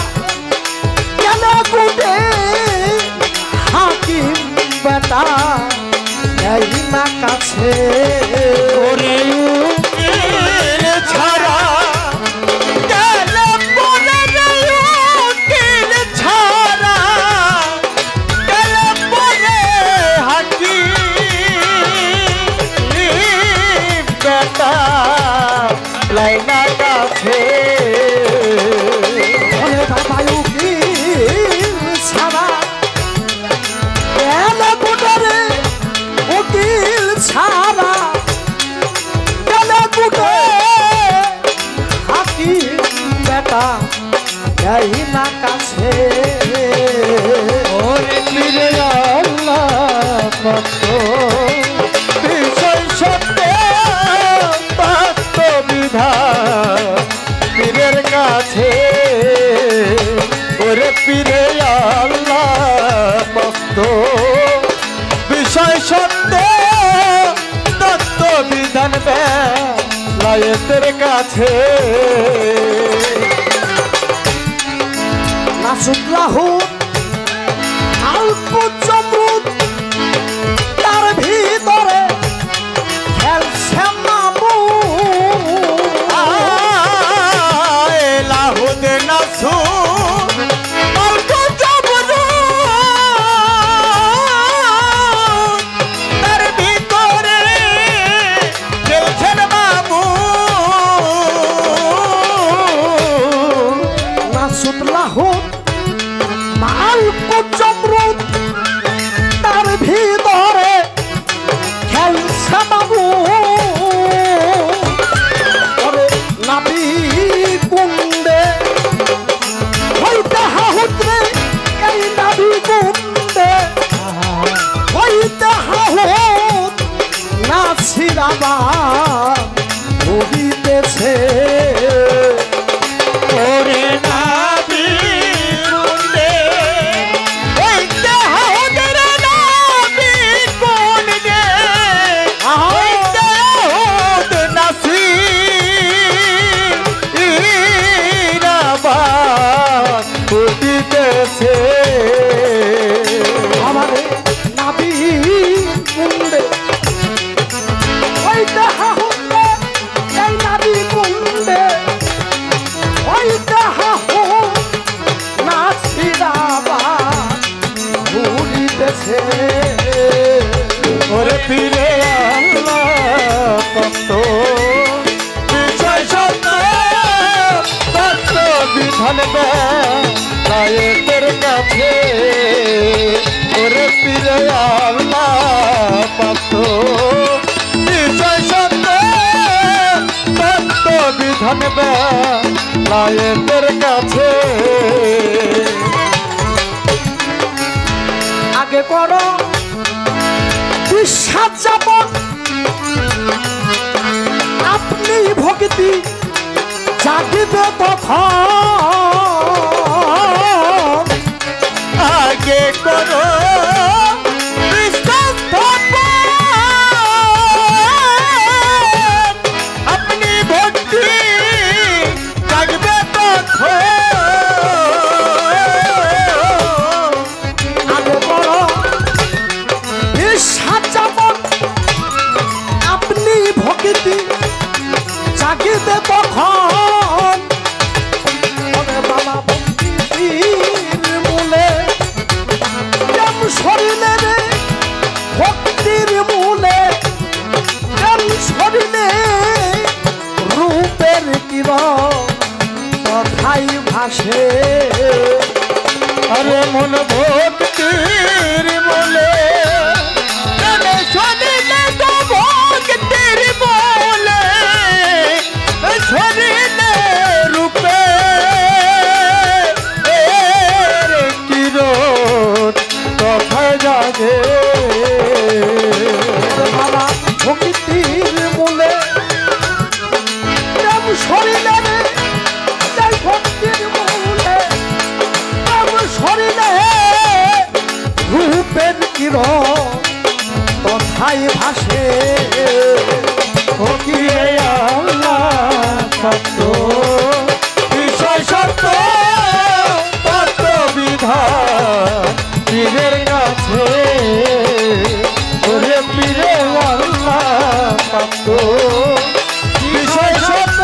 গেল কুটে হাকিম বেটা এই না কাছে ওরে উকিল ছাড়া গেলে বলে রে উকিল ছাড়া গেলে বলে হাকিম বেটা লাইনা কাছে ওরে বাবা উকিল ছাড়া গেল কুটারে উকিল ছাড়া গেল কুটে হাকিম বেটা এই না কাছে ওরে পীরে আল্লাহ ভক্ত বিষয় সত্য তত্ত্ব বিধান পীরের কাছে ওরে পীরে আল্লাহ ভক্ত বিষয় সত্য তত্ত্ব বিধান লায়েতের কাছে নাসুল্লাহু আলকু চমরুদ তার ভিতরে খেলছে মামু লাহুদে নাসু অল্প জবরু তার ভিতরে খেলছেন বাবু নাসুল্লাহু আলকু চমরুদ তার ভিতরে খেলছে মামু ওরে নাবি কুন্দে হইতে হাহুদ্রে এই নাবি কুন্দে হইতে হাহুদ নাছিরাবা উড়িতেছে ওরে নাবি কুন্দে হইতে হাউদের নাবি কুন্দে হইতে হাউদ নাসি ইরাবাদ উঠিতেছে আমারে নাবি কুন্দে হইতে হাহুদ্রে এই নাবি কুন্দে হইতে হাহুদ নাছিরাবা উড়িতেছে ওরে পীরে আল্লাহ ভক্ত বিষয় সত্য তত্ত্ব বিধান লায়েতের কাছে ওরে পীরে আল্লাহ ভক্ত বিষয় সত্য তত্ত্ব বিধান লায়েতের কাছে আগে করো বিশ্বাস যাব আপনি ভক্তি জাগিবে তখন আগে করো বিশ্বাস আপনি ভক্তি জাগবে তখন আগে করো বিশ্বাস যাব আপনি ভক্তি জাগিবে তখন ওরে বাবা ভক্তির মূলে প্রেম শরীরে রে ভক্তির মূলে প্রেম শরীরে রূপের কিরণ কথাই ভাসে আরে মন ভক্তির বলে শরীরে তো ভক্তির বলে শরীরে রূপে কিরণ কথা জাগে বাবা ভক্তির মূলে প্রেম শরীরে রে তাই ভক্তির মূলে প্রেম শরীরে রূপের কিরণ কথাই ভাসে ফকিরে আল্লাহ সত্য বিষয় সত্য তত্ত্ব বিধান পীরের কাছে ওরে পীরে আল্লাহ সত্য বিষয় সত্য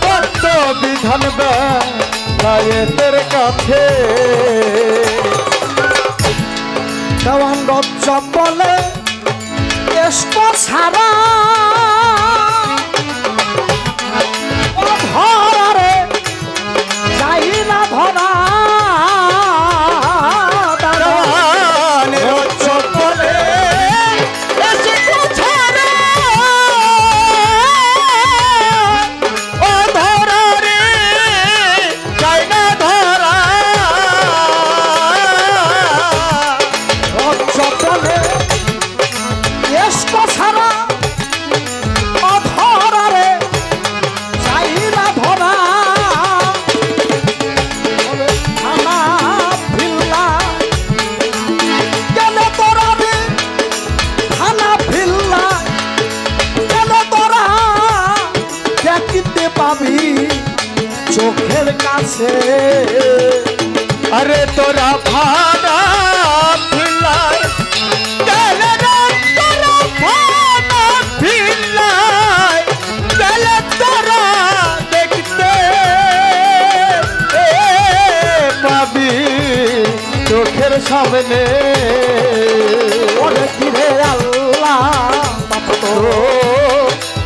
তত্ত্ব বিধান বেলায়েতের কাছে দেওয়ান রজ্জব বলে এসব ছাড়া ধরে যাই না ধরা চোখের কাছে আরে তোরা ভানা ফিলাই গেলে তোরা ভানা ফিলাই গেলে তোরা দেখতে পাবি চোখের সামনে ওরে ফিরে আল্লাহ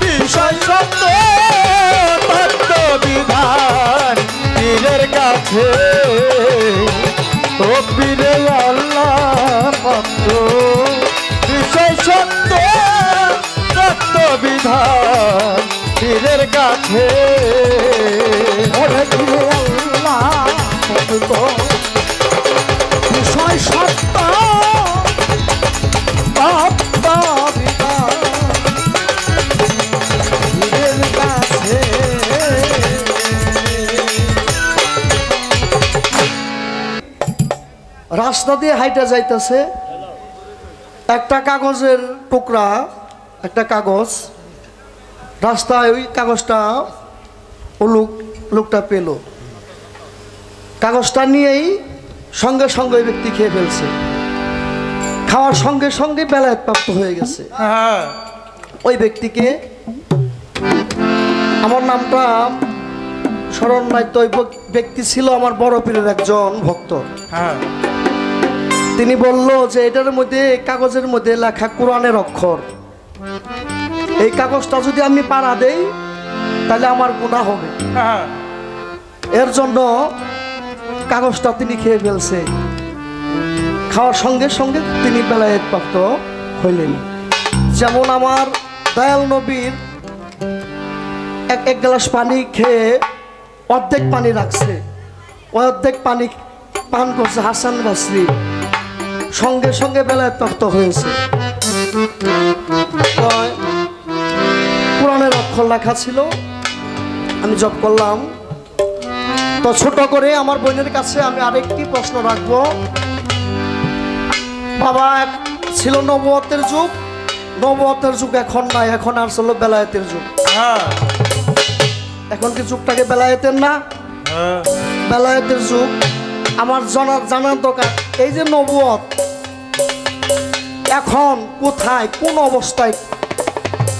বিষয় সত্য তত্ত্ব বিধান পীরের কাছে ও পীরে আল্লাহ ভক্ত বিষয় সত্য তত্ত্ব বিধান পীরের কাছে ওরে ফিরে আল্লাহ বিষয় সত্য তত্ত্ব বিধান পীরের কাছে। রাস্তা দিয়ে হাইটা যাইতেছে একটা কাগজের টুকরা, একটা কাগজ রাস্তায়, ওই কাগজটা ও লোকটা পেল, কাগজটা নিয়েই সঙ্গে সঙ্গে ওই ব্যক্তি খেয়ে ফেলছে। খাওয়ার সঙ্গে সঙ্গে বেলায়েত প্রাপ্ত হয়ে গেছে। ওই ব্যক্তিকে, আমার নামটা স্মরণ নাই তো, ওই ব্যক্তি ছিল আমার বড় পীরের একজন ভক্ত। তিনি বলল যে এটার মধ্যে, কাগজের মধ্যে লেখা কোরআনের অক্ষর, এই কাগজটা যদি আমি পাড়া দেই তাহলে আমার গুনাহ হবে। এর জন্য কাগজটা তিনি খেয়ে ফেলছে। খাওয়ার সঙ্গে সঙ্গে তিনি বেলায়েত প্রাপ্ত হইলেন। যেমন আমার দয়াল নবীর এক গ্লাস পানি খেয়ে অর্ধেক পানি রাখছে, অর্ধেক পানি পান করছে হাসান বসরি, সঙ্গে সঙ্গে বেলায়েত প্রাপ্ত হয়েছে। কোরআনের অক্ষর লেখা ছিল, আমি জপ করলাম। তো ছোট করে আমার বোনের কাছে আমি আরেকটি প্রশ্ন রাখবো। বাবা, ছিল নবুয়তের যুগ, নবুয়তের যুগ এখন নাই, এখন আর ছিল বেলায়েতের যুগ। এখন কি যুগটাকে বেলায়েতের না? বেলায়েতের যুগ। আমার জানার দরকার, এই যে নবুয়ত এখন কোথায়, কোন অবস্থায়,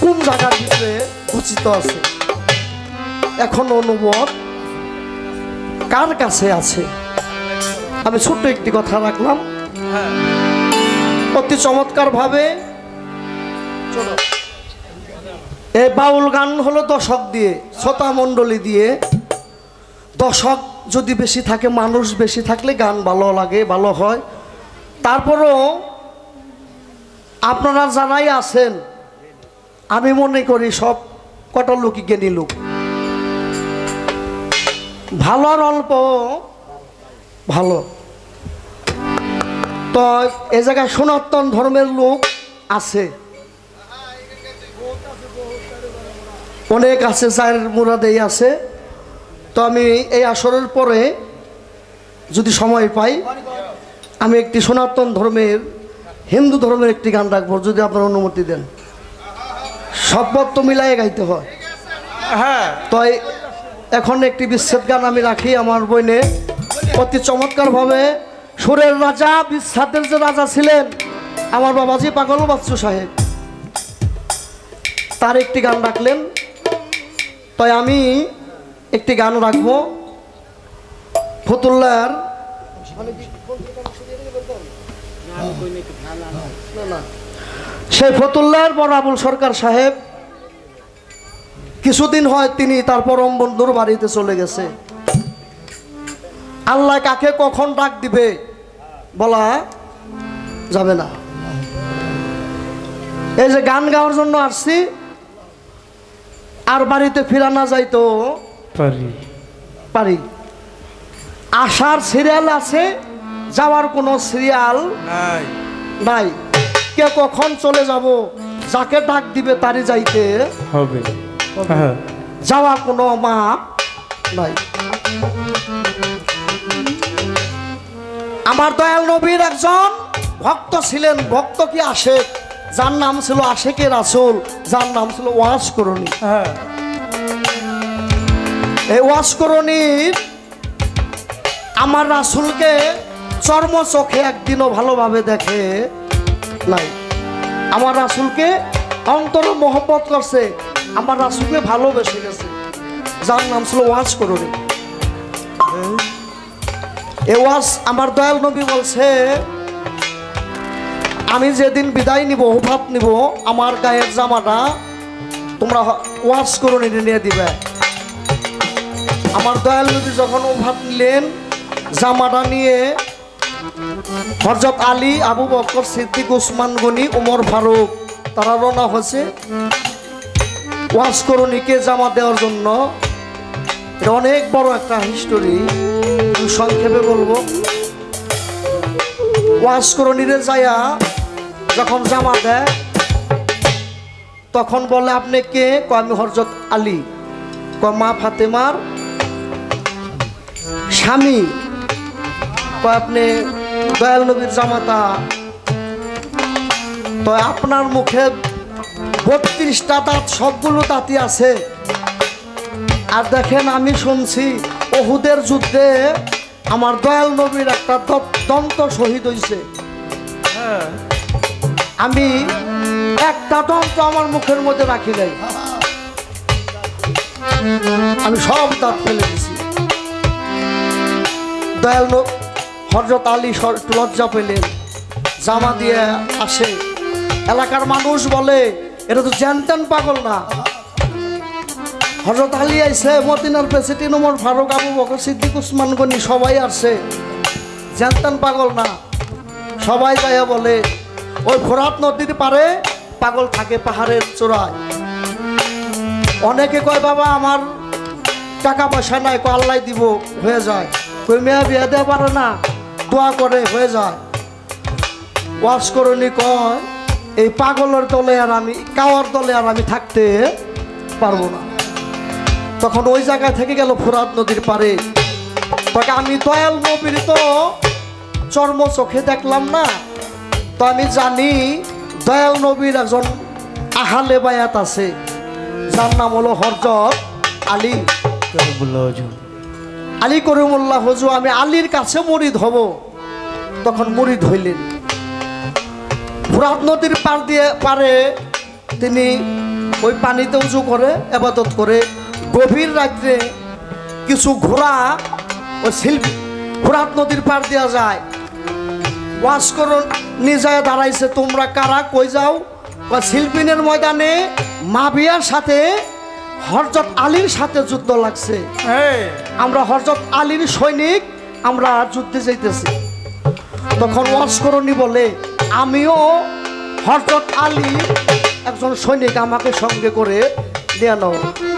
কোন জায়গার ভিতরে ঘোষিত আছে? এখনো নবুয়ত কার কাছে আছে? আমি ছোট্ট একটি কথা রাখলাম, অতি চমৎকার ভাবে। এই বাউল গান হলো দশক দিয়ে, শ্রোতা মণ্ডলী দিয়ে। দশক যদি বেশি থাকে, মানুষ বেশি থাকলে গান ভালো লাগে, ভালো হয়। তারপরও আপনারা জানাই আছেন, আমি মনে করি সব কটা লোকই জ্ঞানী লোক, ভালো আর অল্প ভালো। তো এ জায়গায় সনাতন ধর্মের লোক আছে, অনেক আছে, যার মুরাদেই আছে। তো আমি এই আসরের পরে যদি সময় পাই, আমি একটি সনাতন ধর্মের, হিন্দু ধর্মের একটি গান রাখবো, যদি আপনার অনুমতি দেন। শপথ তো মিলাই গাইতে হয়। হ্যাঁ, তো এখন একটি বিচ্ছেদ গান আমি রাখি আমার বইনে, অতি চমৎকারভাবে। সুরের রাজা, বিচ্ছেদের যে রাজা ছিলেন আমার বাবাজি পাগল বাচ্চু সাহেব, তার একটি গান রাখলেন। তাই আমি একটি গান রাখবো ফতুল্লার, সেই ফতুল্লার বড় আবুল সরকার সাহেব কিছুদিন হয় তিনি তার পরম বন্ধুর বাড়িতে চলে গেছে। আল্লাহ কাকে কখন ডাক দিবে বলা যাবে না। এই যে গান গাওয়ার জন্য আসছি, আর বাড়িতে ফিরা না যাইতো পারি। আসার সিরিয়াল আছে, যাওয়ার কোনো সিরিয়াল নাই। কে কখন চলে যাব, যাকে ডাক দিবে তারই যাইতে হবে, যাওয়া কোনো মাপ নাই। আমার দয়াল নবীর একজন ভক্ত ছিলেন, ভক্ত কি আশেক, যার নাম ছিল আশেকে রাসূল, যার নাম ছিল ওয়াজ করণী। এই ওয়াজ করণীর আমার রাসূলকে চর্ম চোখে একদিনও ভালোভাবে দেখে নাই। আমার রাসূলকে অন্তর মহব্বত করছে, আমার রাসূলকে ভালোবেসে গেছে, যার নাম ছিল ওয়াজ করণী। এ ওয়াজ আমার দয়াল নবী বলছে, আমি যেদিন বিদায় নিব, ওফাত নিব, আমার গায়ের জামাটা তোমরা ওয়াজ করণী নিয়ে দিবে। আমার দয়াল নবী যখন ওফাত নিলেন, জামাটা নিয়ে হযরত আলী, আবু বকর সিদ্দিক, উসমান গনি, ওমর ফারুক তারা রওনা হয়েছে ওয়াজ করণীকে জামা দেওয়ার জন্য। এটা অনেক বড় একটা হিস্টোরি, সংক্ষেপে বলবো। ওয়াজ করণীরে যায়া যখন জামা দেয়, তখন বলে আপনি কে? আমি হযরত আলী। মা ফাতেমার স্বামী। আপনি দয়াল নবীর জামাতা। তো আপনার মুখে 32টা দাঁত, সবগুলো দাঁতই আছে। আর দেখেন, আমি শুনছি উহুদের যুদ্ধে আমার দয়াল নবীর একটা দন্ত শহীদ হয়েছে। আমি একটা দন্ত আমার মুখের মধ্যে রাখি নাই, আমি সব দাঁত ফেলে দিছি। দয়াল হযরত আলী লজ্জা পেলেন, জামা দিয়ে আসে। এলাকার মানুষ বলে এটা তো জ্যানতেন পাগল না। হযরত আলী আইসে, মদিনার প্রেসিডেন্ট ওমর ফারুক, আবু বকর সিদ্দিক, উসমান গনি সবাই আসছে, জ্যানতেন পাগল না। সবাই যাইয়া বলে ওই ফোরাত নদীর পারে পাগল থাকে পাহাড়ের চূড়ায়। অনেকে কয় বাবা আমার টাকা পয়সা নাই, কয় আল্লাহ দিব, হয়ে যায়। কই মেয়ে বিয়ে দিতে পারে না, দোয়া করে হয়ে যায়। ওয়াজ করণী কয় এই পাগলের দলে আর আমি কাওয়ার দলে আর আমি থাকতে পারবো না। তখন ওই জায়গায় থেকে গেল ফোরাত নদীর পারে। তবে আমি দয়াল নবীর তো চর্ম চোখে দেখলাম না, তো আমি জানি দয়াল নবীর একজন আহালে বায়াত আছে, যার নাম হলো হযরত আলী আলী করিমুল্লাহ হুজুর। আমি আলীর কাছে মুরিদ হব। তখন মুরিদ হইলেন। ফোরাত নদীর পারে তিনি ওই পানিতে উজু করে ইবাদত করে। গভীর রাত্রে কিছু ঘোড়া ওই শিল্পী ফোরাত নদীর পার দেওয়া যায়, ওয়াজ করো নিজে দাঁড়াইছে, তোমরা কারা, কই যাও? শিল্পিনের ময়দানে মাবিয়ার সাথে হযরত আলীর সাথে যুদ্ধ লাগছে, আমরা হযরত আলীর সৈনিক, আমরা যুদ্ধে যাইতেছি। তখন ওয়াজ করনি বলে, আমিও হযরত আলী একজন সৈনিক, আমাকে সঙ্গে করে নিয়ে নাও।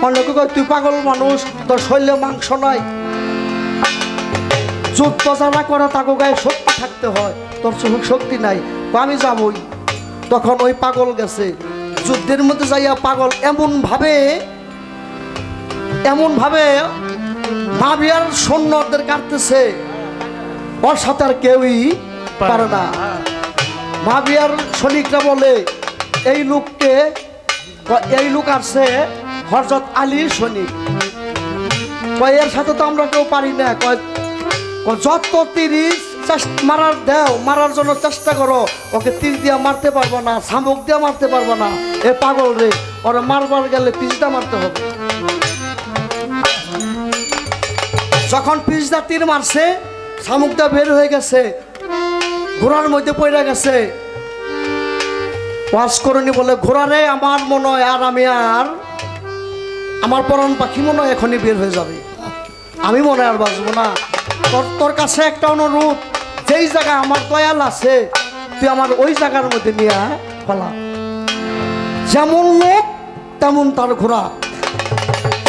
অনেকে কয় তুই পাগল মানুষ, তোর শরীরে মাংস নাই, যুদ্ধ যারা করে তাকে গায়ে শক্তি থাকতে হয়, তোর শক্তি নাই, আমি যাবই। তখন ওই পাগল গেছে যুদ্ধের মধ্যে যাইয়া, পাগল এমন ভাবে মাবিয়ার সৈন্যদের কাটতেছে, ওর সাথে আর কেউই পারে না। মাবিয়ার সৈনিকরা বলে, এই লোক আসছে হযরত আলীর সৈনিক, এর সাথে তো আমরা কেউ পারি না। যত 30 মারার জন্য চেষ্টা করো, ওকে তীর দিয়ে মারতে পারবো না, শামুক দিয়ে মারতে পারবো না। এ পাগল রে, ওরা মারবার গেলে পিছটা মারতে হবে। যখন পিছটা তীর মারছে, শামুকটা বের হয়ে গেছে, ঘোড়ার মধ্যে পড়ে গেছে। ওয়াজ করনি বলে, ঘোড়া রে, আমার মনে হয় আর আমি আর আমার পরাণ পাখি মনে হয় এখনই বের হয়ে যাবে, আমি মনে হয় আর বাঁচবো না। তোর কাছে একটা অনুরোধ, যেই জায়গায় আমার দয়াল আছে তুই আমার ওই জায়গার মধ্যে নিয়ে ফেলা। যেমন লোক তেমন তার ঘোড়া।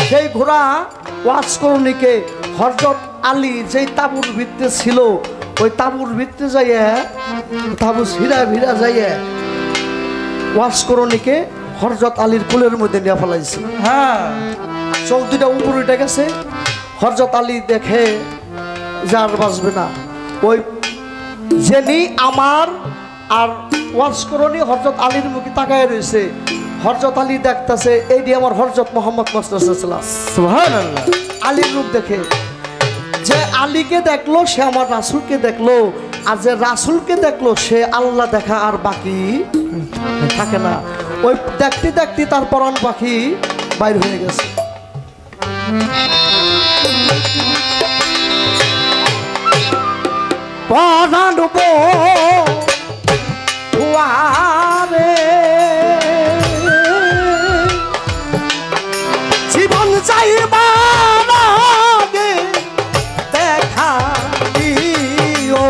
সেই ঘোড়া ওয়াজ করনিকে হযরত আলী যেই তাঁবুর ভিতরে ছিল, ওই তাঁবুর ভিতরে যাইয়ে, তাঁবু ভিড়া যাইয়ে ওয়াজ করনিকে হযরত আলীর কুলের মধ্যে নিয়ে ফেলাইছে। হ্যাঁ, চোখ দুটা উপরে উঠে গেছে। হযরত আলী দেখে যার বাঁচবে না, ওই যিনি আমার আর ওয়াজ করনি হযরত আলীর মুখে তাকায় রয়েছে। হযরত আলী দেখতেছে, এই দিয়ে আমার হযরত মুহাম্মদ মুস্তাফা সুবহানাল্লাহ। আলীর রূপ দেখে, যে আলীকে দেখলো সে আমার রাসূলকে দেখলো, আর যে রাসূলকে দেখলো সে আল্লাহ দেখা আর বাকি থাকে না। ওই দেখতে দেখতে তার পরাণ পাখি বাইর হয়ে গেছে। পরাণ জীবন চাইবা দেখা দিও,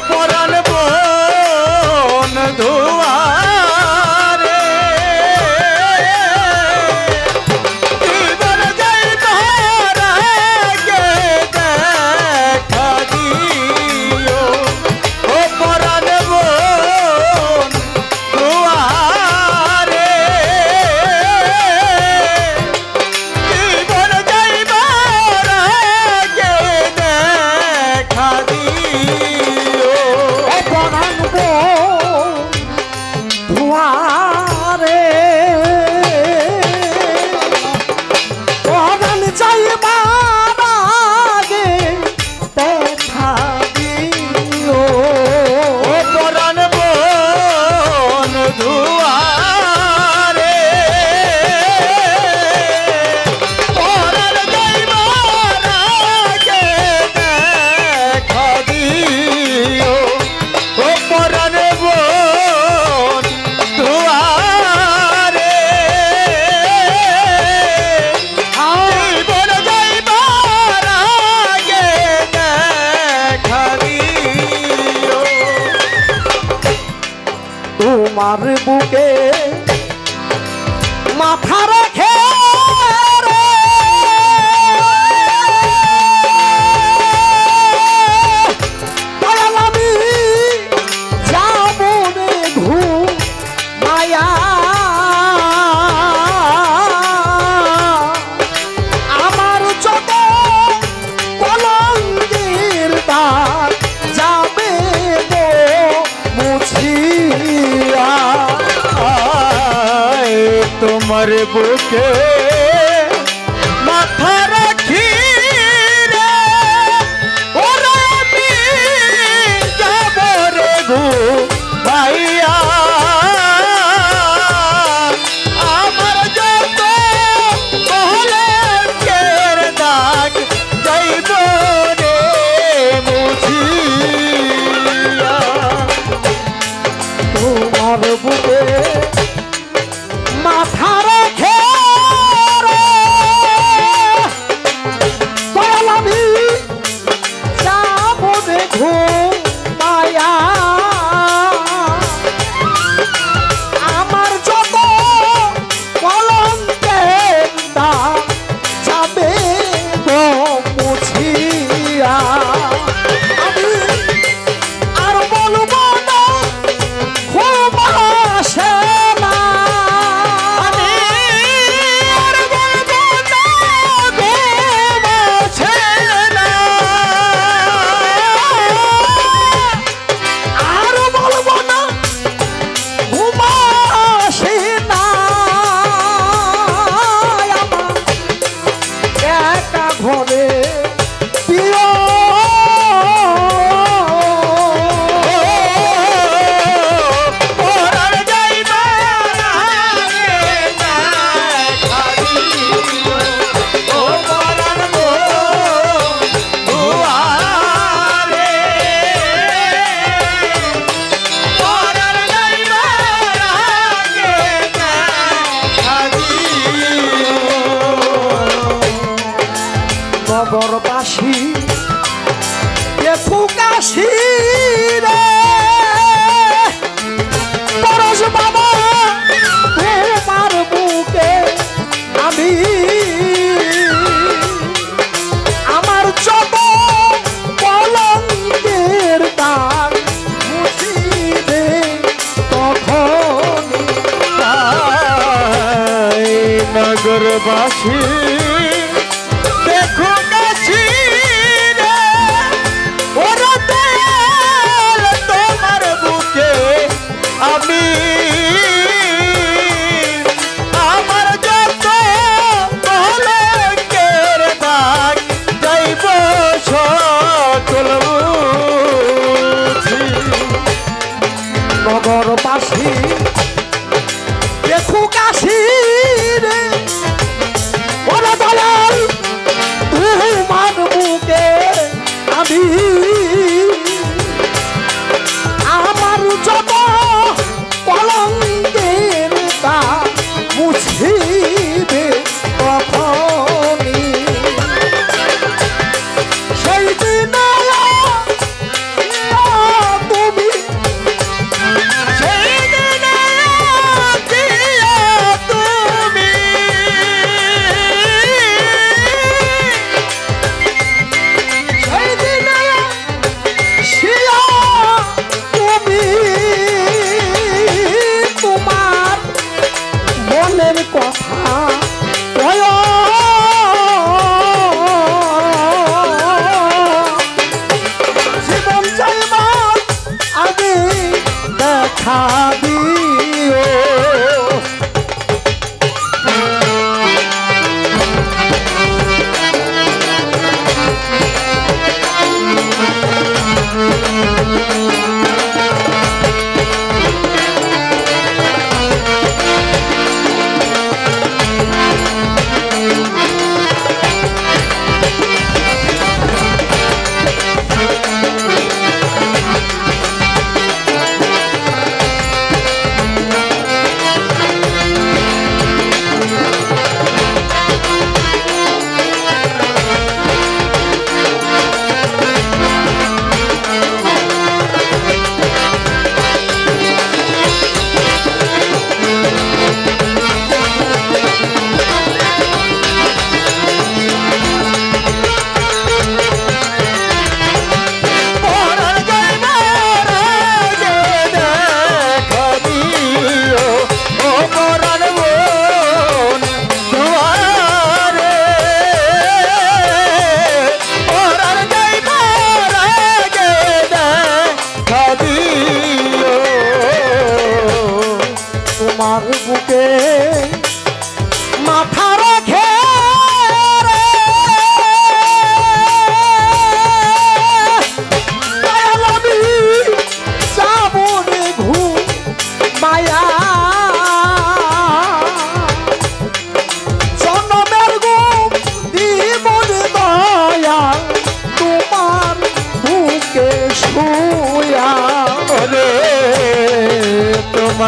পরাণ বন দুয়ারে জীবন যাইবার আগে দেখা দিও, ও পরাণ বন দুয়ারে জীবন যাইবার আগে দেখা দিও। পরাণ ধোয়ারে পরাণ চাইবার আগে দেখা দিও, পরাণ বন দুয়ারে পরাণ যাইবার আগে দেখা দিও, ও পরাণ বন দুয়ারে জীবন যাইবার আগে দেখা দিও। তোমার বুকে মাথা রেখে রে, দয়াল আমি যাব রে ঘুরে। তোমার বুকে মাথা রাখি রে ওরে আমি যাব রে গো ভাইয়া আমার যত কলঙ্কের দাগ যাইব রে মুছিয়া তোমার বুকে মাথা রেখে রে দয়াল আমি যাবো রে ঘুমায়া আমার যত কলঙ্কের দাগ যাবে গো মুছিয়া আমি আর বলবো না ঘুম আসে না আমি আর বলবো না ঘুম আসে না আর বলবো না ঘুম আসে না আমার একা ঘরে প্রিয় পরার যাইবার আগে দেখা দিও ও পরার দুয়ারে পরার যাইবার আগে দেখা দিও নগরবাসী ফুকাশি রে পরশ বাবা তোমার বুকে আমি আমার যত কলঙ্কের দাগ মুছিবে তখন নগরবাসী দেখো কাছি রে ওরা দয়াল তোমার বুকে আমি আমার যত কলঙ্কের দাগ যাইব সকল মুছি নগরবাসী ফুকাশি রে ওরা দয়াল তোমার বুকে আমি আমার যত কলঙ্কের দাগ মুছিবে তখনই সেই দিন তুমি সেই দিনে দিয়া তুমি সেই দিনে শিয়া তুমি তোমার মনের কথা কয় জীবন চাইবার আগে দেখা দিও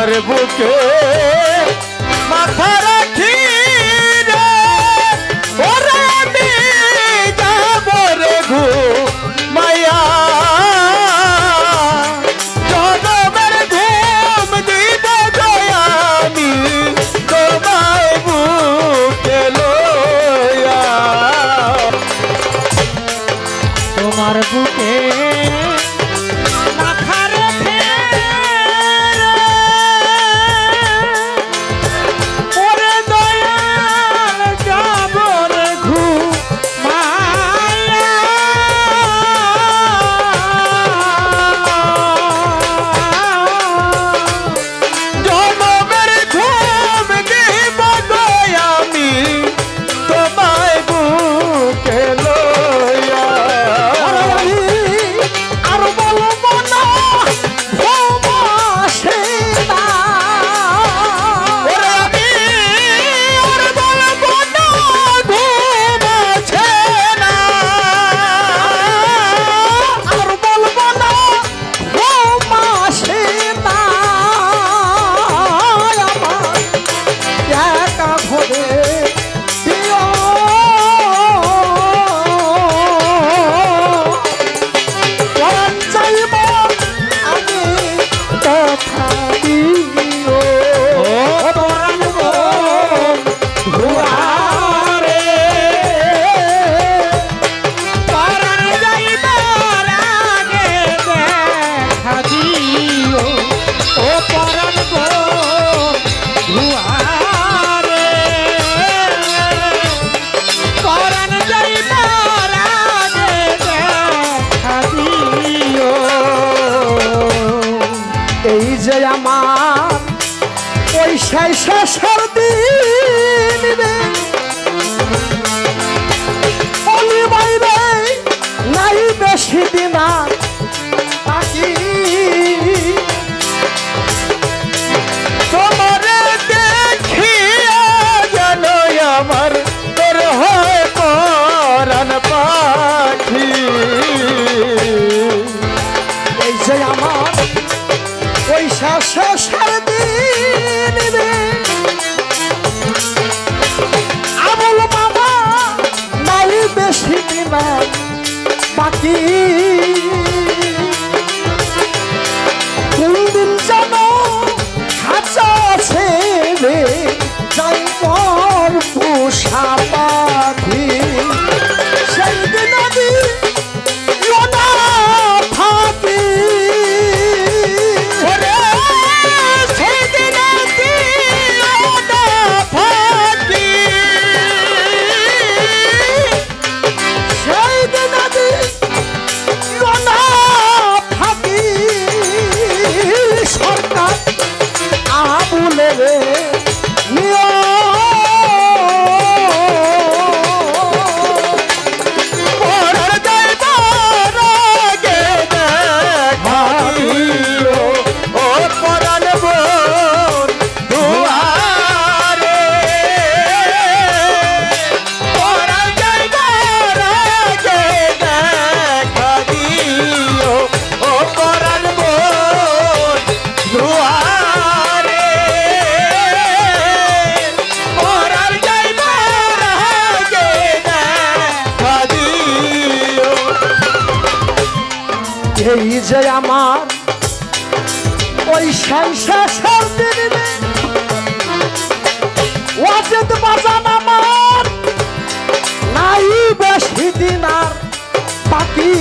তোমার বুকে মাথা রাখি রে ওরে আমি যাব রে ঘুমাইয়া জনমের ঘুম দিব আমি তোমায় বুকে লইয়া তোমার বুকে মাথা রেখে ওরে দয়াল যাব রে ঘুমাইয়া জনমের ঘুম দিব আমি তোমায় বুকে লইয়া আর বলবো না ঘুমাসে না ওরে আমি আর বলবো না ঘুমাছে না আর বলবো না ঘুমাসে না আমার একা ঘরে দিও প্রাণ চাইব আমি কথা দিও পরাণ দুয়ারে পরাণ যাইবার আগে দেখা দিও ও পরাণ গো দুয়ারে পরাণ যাইবার আগে দেখা দিও এই যে আমার ওই শেষের দিন রে অলি বাইরে নাই বেশি দিন আর বাকি তোমারে দেখিয়া যেন আমার তোর হয় পরাণ পাখি এই যে আমার ওই শেষের দিন রে আমল বাবা নাই বেশি দিন আর বাকি কোনদিন যেন খাঁচা ছেড়ে যাই পর পোষা পাখি সেই দিন আমি লোনা থাকি ওরে সেদিন দিওনা ফাঁকি সেই দিন আমি লোনা থাকি সরকার আবুলে রে নিয় পরাণ যাইবার আগে দেখা দিও ও পরাণ বোন দুয়ারে পরাণ যাইবার আগে দেখা দিও ও পরাণ বোন দুয়ারে পরাণ যাইবার আগে দেখা দিও এই যে আমার ওই শেষের দিন রে ওয়াজেদ বাজান আমার নাই বেশি দিন আর বাকি